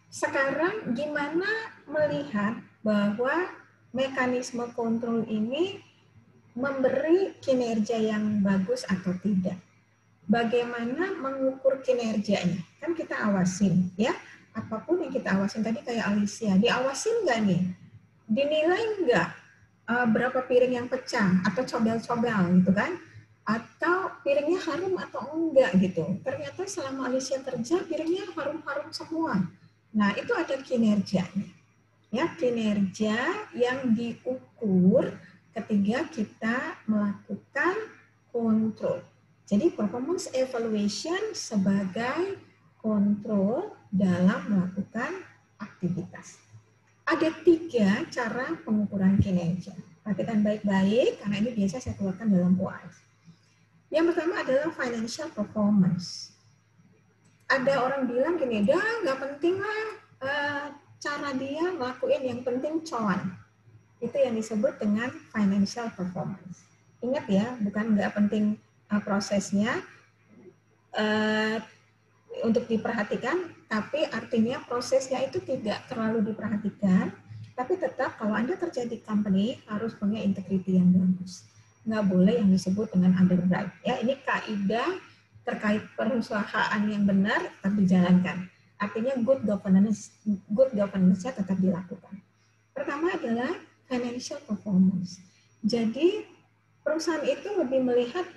Sekarang gimana melihat bahwa mekanisme kontrol ini memberi kinerja yang bagus atau tidak? Bagaimana mengukur kinerjanya? Kan kita awasin ya, apapun yang kita awasin tadi kayak Alicia, diawasin nggak nih? Dinilai nggak berapa piring yang pecah atau cobel-cobel gitu kan? Atau piringnya harum atau enggak gitu. Ternyata selama Alicia kerja piringnya harum-harum semua. Nah, itu ada kinerjanya. Ya, kinerja yang diukur ketika kita melakukan kontrol. Jadi performance evaluation sebagai kontrol dalam melakukan aktivitas. Ada 3 cara pengukuran kinerja. Perhatikan baik-baik karena ini biasa saya keluarkan dalam UAS. Yang pertama adalah financial performance. Ada orang bilang gini, dah nggak penting lah cara dia ngelakuin, yang penting cuan. Itu yang disebut dengan financial performance. Ingat ya, bukan nggak penting prosesnya untuk diperhatikan, tapi artinya prosesnya itu tidak terlalu diperhatikan, tapi tetap kalau Anda kerja di company harus punya integrity yang bagus. Nggak boleh yang disebut dengan underwrite. Ya, ini kaidah terkait perusahaan yang benar tetap dijalankan. Artinya good governance-nya tetap dilakukan. Pertama adalah financial performance. Jadi perusahaan itu lebih melihat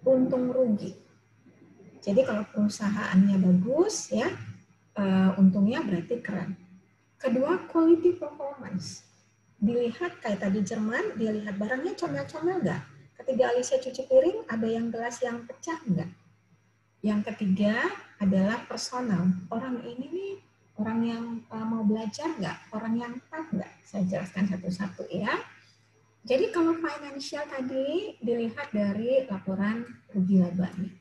untung rugi. Jadi kalau perusahaannya bagus, ya untungnya berarti keren. Kedua, quality performance. Dilihat kayak tadi Jerman, dia lihat barangnya comel-comel nggak? Ketika Alicia cuci piring, ada yang gelas yang pecah nggak? Yang ketiga adalah personal. Orang ini nih, orang yang mau belajar nggak? Orang yang tough nggak? Saya jelaskan satu-satu ya. Jadi kalau financial tadi dilihat dari laporan rugi labanya.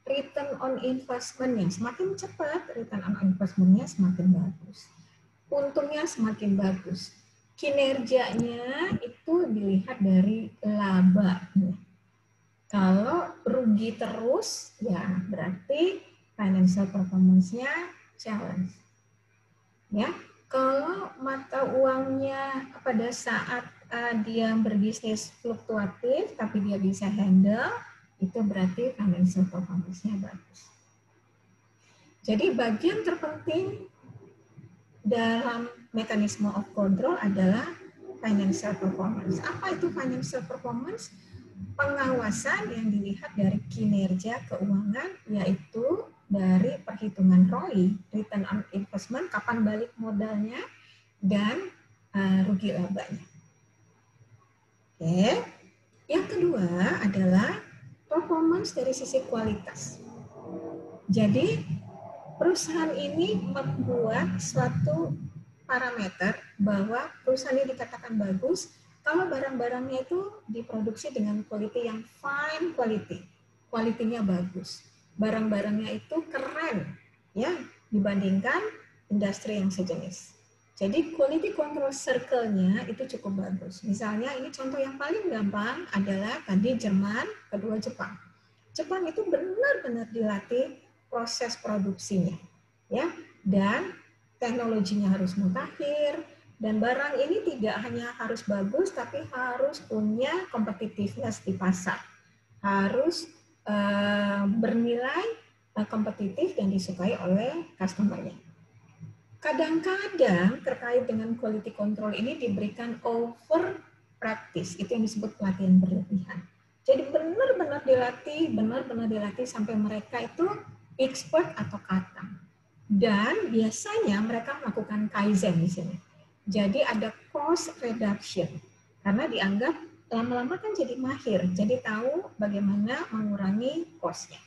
Return on investment-nya semakin cepat, return on investment-nya semakin bagus. Untungnya semakin bagus. Kinerjanya itu dilihat dari labanya. Kalau rugi terus, ya berarti financial performance-nya challenge. Ya, kalau mata uangnya pada saat dia berbisnis fluktuatif, tapi dia bisa handle, itu berarti financial performance-nya bagus. Jadi bagian terpenting dalam mekanisme of control adalah financial performance. Apa itu financial performance? Pengawasan yang dilihat dari kinerja keuangan, yaitu dari perhitungan ROI, return on investment, kapan balik modalnya, dan rugi labanya. Oke. Yang kedua adalah performance dari sisi kualitas. Jadi perusahaan ini membuat suatu parameter bahwa perusahaan ini dikatakan bagus kalau barang-barangnya itu diproduksi dengan quality yang fine quality. Kualitinya bagus. Barang-barangnya itu keren ya dibandingkan industri yang sejenis. Jadi quality control circle-nya itu cukup bagus. Misalnya ini contoh yang paling gampang adalah tadi Jerman, kedua Jepang. Jepang itu benar-benar dilatih proses produksinya, ya, dan teknologinya harus mutakhir, dan barang ini tidak hanya harus bagus, tapi harus punya competitiveness di pasar, harus bernilai kompetitif dan disukai oleh customer-nya. Kadang-kadang terkait dengan quality control ini diberikan over practice, itu yang disebut pelatihan berlebihan. Jadi benar-benar dilatih sampai mereka itu expert atau kata. Dan biasanya mereka melakukan kaizen di sini. Jadi ada cost reduction karena dianggap lama-lama kan jadi mahir, jadi tahu bagaimana mengurangi cost-nya.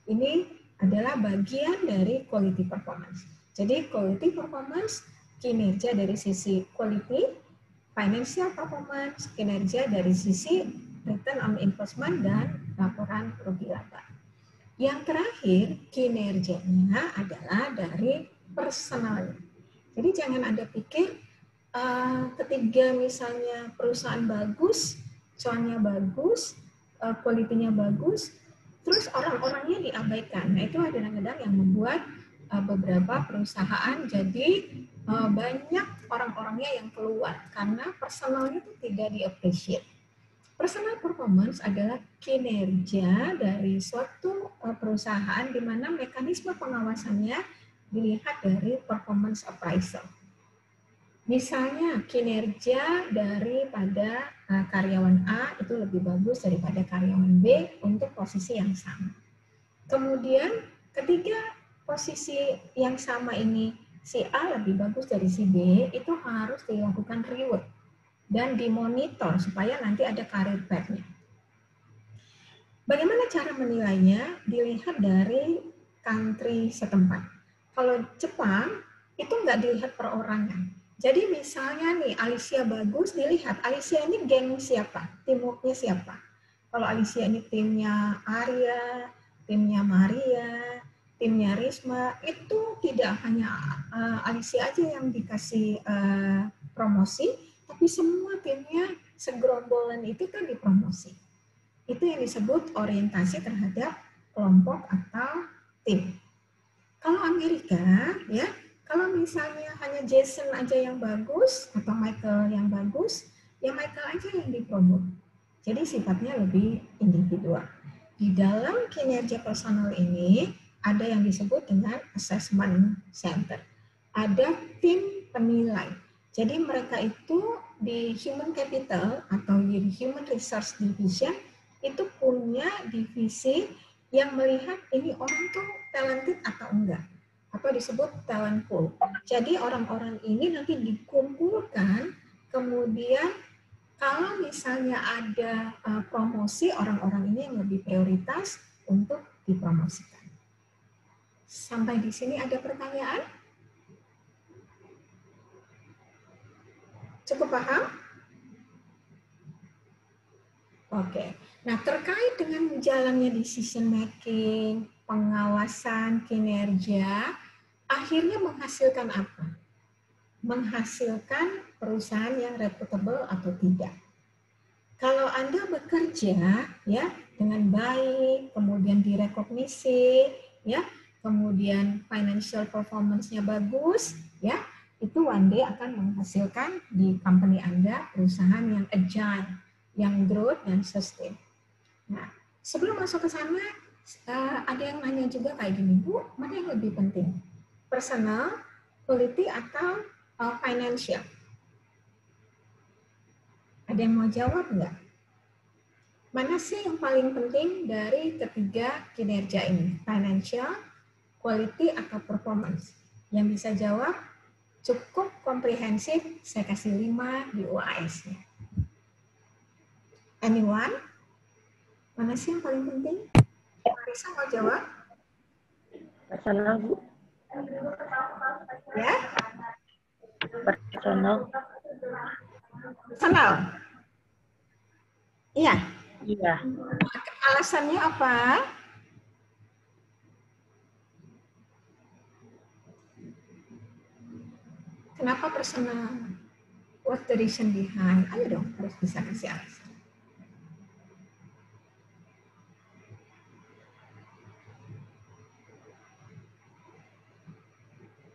Ini adalah bagian dari quality performance. Jadi quality performance, kinerja dari sisi quality, financial performance, kinerja dari sisi return on investment dan laporan rugi laba. Yang terakhir, kinerjanya adalah dari personalnya. Jadi jangan Anda pikir ketika misalnya perusahaan bagus, cuannya bagus, kualitinya bagus, terus orang-orangnya diabaikan. Nah, itu kadang-kadang yang membuat beberapa perusahaan jadi banyak orang-orangnya yang keluar karena personalnya itu tidak di-appreciate. Personal performance adalah kinerja dari suatu perusahaan di mana mekanisme pengawasannya dilihat dari performance appraisal. Misalnya kinerja daripada karyawan A itu lebih bagus daripada karyawan B untuk posisi yang sama. Kemudian ketika posisi yang sama ini si A lebih bagus dari si B, itu harus dilakukan reward dan dimonitor supaya nanti ada career path-nya. Bagaimana cara menilainya? Dilihat dari country setempat. Kalau Jepang itu nggak dilihat perorangan. Jadi misalnya nih Alicia bagus, dilihat Alicia ini geng siapa, teamworknya siapa. Kalau Alicia ini timnya Arya, timnya Maria, timnya Risma, itu tidak hanya Alicia aja yang dikasih promosi, tapi semua timnya segerombolan itu kan dipromosi. Itu yang disebut orientasi terhadap kelompok atau tim. Kalau Amerika, ya, kalau misalnya hanya Jason aja yang bagus atau Michael yang bagus, ya Michael aja yang dipromot. Jadi sifatnya lebih individual. Di dalam kinerja personal ini ada yang disebut dengan assessment center. Ada tim penilai. Jadi mereka itu di human capital atau di human resource division itu punya divisi yang melihat ini orang tuh talented atau enggak, atau disebut talent pool. Jadi orang-orang ini nanti dikumpulkan, kemudian kalau misalnya ada promosi, orang-orang ini yang lebih prioritas untuk dipromosikan. Sampai di sini ada pertanyaan? Cukup paham? Oke. Nah, terkait dengan jalannya decision making, pengawasan, kinerja, akhirnya menghasilkan apa? Menghasilkan perusahaan yang reputable atau tidak. Kalau Anda bekerja ya dengan baik, kemudian direkognisi, ya, kemudian financial performance-nya bagus, ya, itu one day akan menghasilkan di company Anda perusahaan yang agile, yang growth dan sustain. Nah, sebelum masuk ke sana, ada yang nanya juga kayak gini, Bu, mana yang lebih penting? Personal, quality, atau financial? Ada yang mau jawab nggak? Mana sih yang paling penting dari ketiga kinerja ini? Financial, quality, atau performance? Yang bisa jawab cukup komprehensif, saya kasih 5 di UAS-nya. Anyone? Mana sih yang paling penting? Marisa mau jawab? Personal, Bu. Ya? Personal. Personal? Iya. Iya. Alasannya apa? Kenapa personal? What the reason behind? Ayo dong, harus bisa kasih alasan.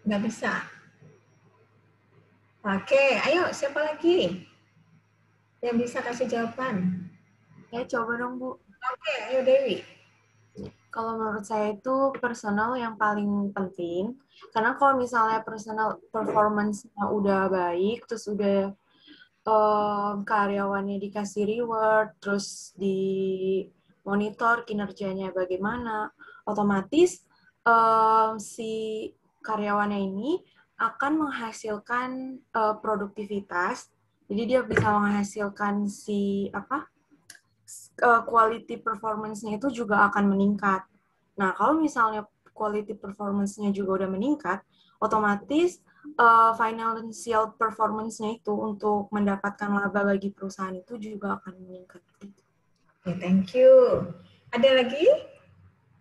Nggak bisa. Oke, ayo siapa lagi yang bisa kasih jawaban? Ya, coba dong, Bu. Oke, ayo Dewi. Kalau menurut saya itu personal yang paling penting. Karena kalau misalnya personal performance-nya udah baik, terus udah karyawannya dikasih reward, terus di monitor kinerjanya bagaimana, otomatis si karyawannya ini akan menghasilkan produktivitas. Jadi dia bisa menghasilkan quality performance-nya itu juga akan meningkat. Nah, kalau misalnya quality performance-nya juga udah meningkat, otomatis financial performance-nya itu untuk mendapatkan laba bagi perusahaan itu juga akan meningkat. Oke, thank you. Ada lagi?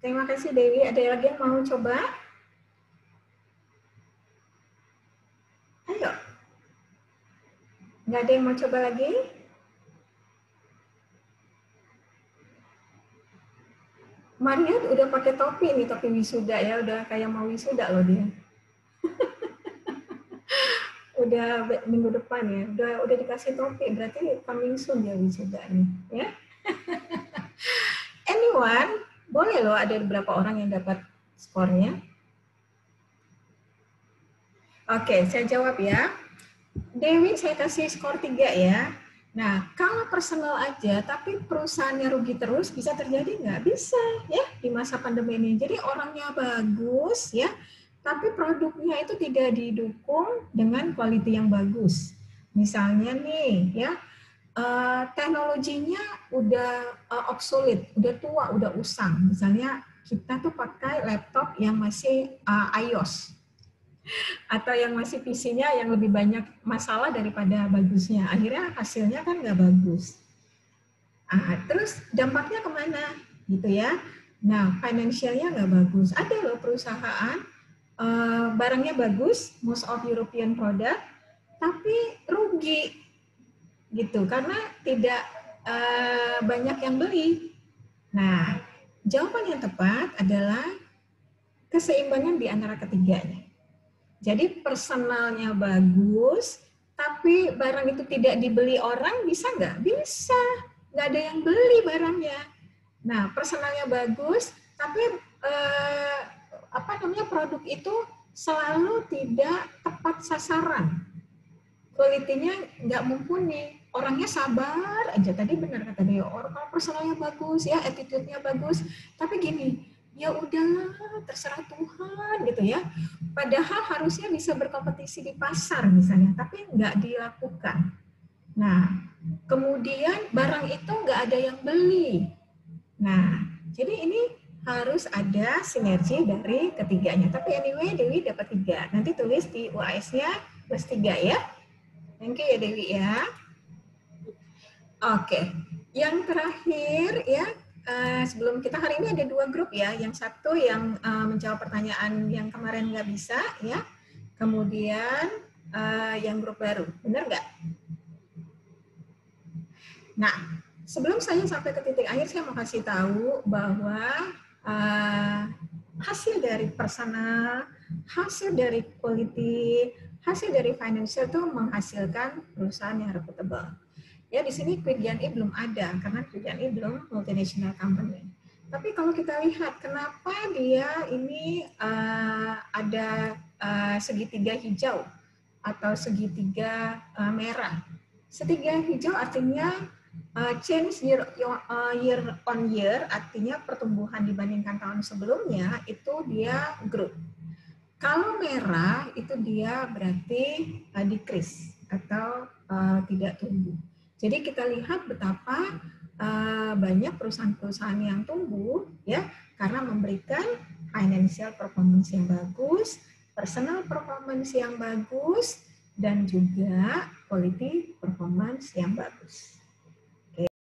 Terima kasih Dewi. Ada lagi yang mau coba? Ayo. Nggak ada yang mau coba lagi? Maria udah pakai topi nih, topi wisuda ya, udah kayak mau wisuda loh dia. Udah minggu depan ya, udah dikasih topi, berarti coming soon dia wisuda nih, ya. Anyone, boleh loh ada beberapa orang yang dapat skornya. Oke, saya jawab ya. Dewi saya kasih skor 3 ya. Nah, kalau personal aja, tapi perusahaannya rugi terus, bisa terjadi nggak? Bisa, ya, di masa pandemi ini. Jadi orangnya bagus, ya, tapi produknya itu tidak didukung dengan quality yang bagus. Misalnya nih, ya, teknologinya udah obsolete, udah tua, udah usang. Misalnya kita tuh pakai laptop yang masih iOS, atau yang masih PC-nya yang lebih banyak masalah daripada bagusnya. Akhirnya hasilnya kan nggak bagus. Terus dampaknya kemana? Gitu ya. Nah, financialnya nggak bagus. Ada loh perusahaan, barangnya bagus, most of European product, tapi rugi. Gitu, karena tidak banyak yang beli. Nah, jawaban yang tepat adalah keseimbangan di antara ketiganya. Jadi personalnya bagus, tapi barang itu tidak dibeli orang, bisa nggak? Bisa, nggak ada yang beli barangnya. Nah, personalnya bagus, tapi produk itu selalu tidak tepat sasaran. Quality-nya nggak mumpuni. Orangnya sabar aja. Tadi benar kata dia, orang personalnya bagus, ya, attitude-nya bagus. Tapi gini, ya udahlah, terserah Tuhan gitu ya. Padahal harusnya bisa berkompetisi di pasar misalnya, tapi nggak dilakukan. Nah, kemudian barang itu nggak ada yang beli. Nah, jadi ini harus ada sinergi dari ketiganya. Tapi anyway, Dewi dapat 3. Nanti tulis di UAS-nya +3 ya. Thank you ya Dewi ya. Oke, yang terakhir ya. Sebelum kita hari ini ada 2 grup ya, yang satu yang menjawab pertanyaan yang kemarin nggak bisa ya, kemudian yang grup baru, benar nggak? Nah, sebelum saya sampai ke titik akhir, saya mau kasih tahu bahwa hasil dari personal, hasil dari quality, hasil dari financial itu menghasilkan perusahaan yang reputable. Ya, di sini Quick Giant belum ada, karena Quick Giant belum multinational company. Tapi kalau kita lihat, kenapa dia ini ada segitiga hijau atau segitiga merah. Segitiga hijau artinya change year on year, artinya pertumbuhan dibandingkan tahun sebelumnya, itu dia growth. Kalau merah, itu dia berarti decrease atau tidak tumbuh. Jadi kita lihat betapa banyak perusahaan-perusahaan yang tumbuh ya karena memberikan financial performance yang bagus, personal performance yang bagus, dan juga quality performance yang bagus.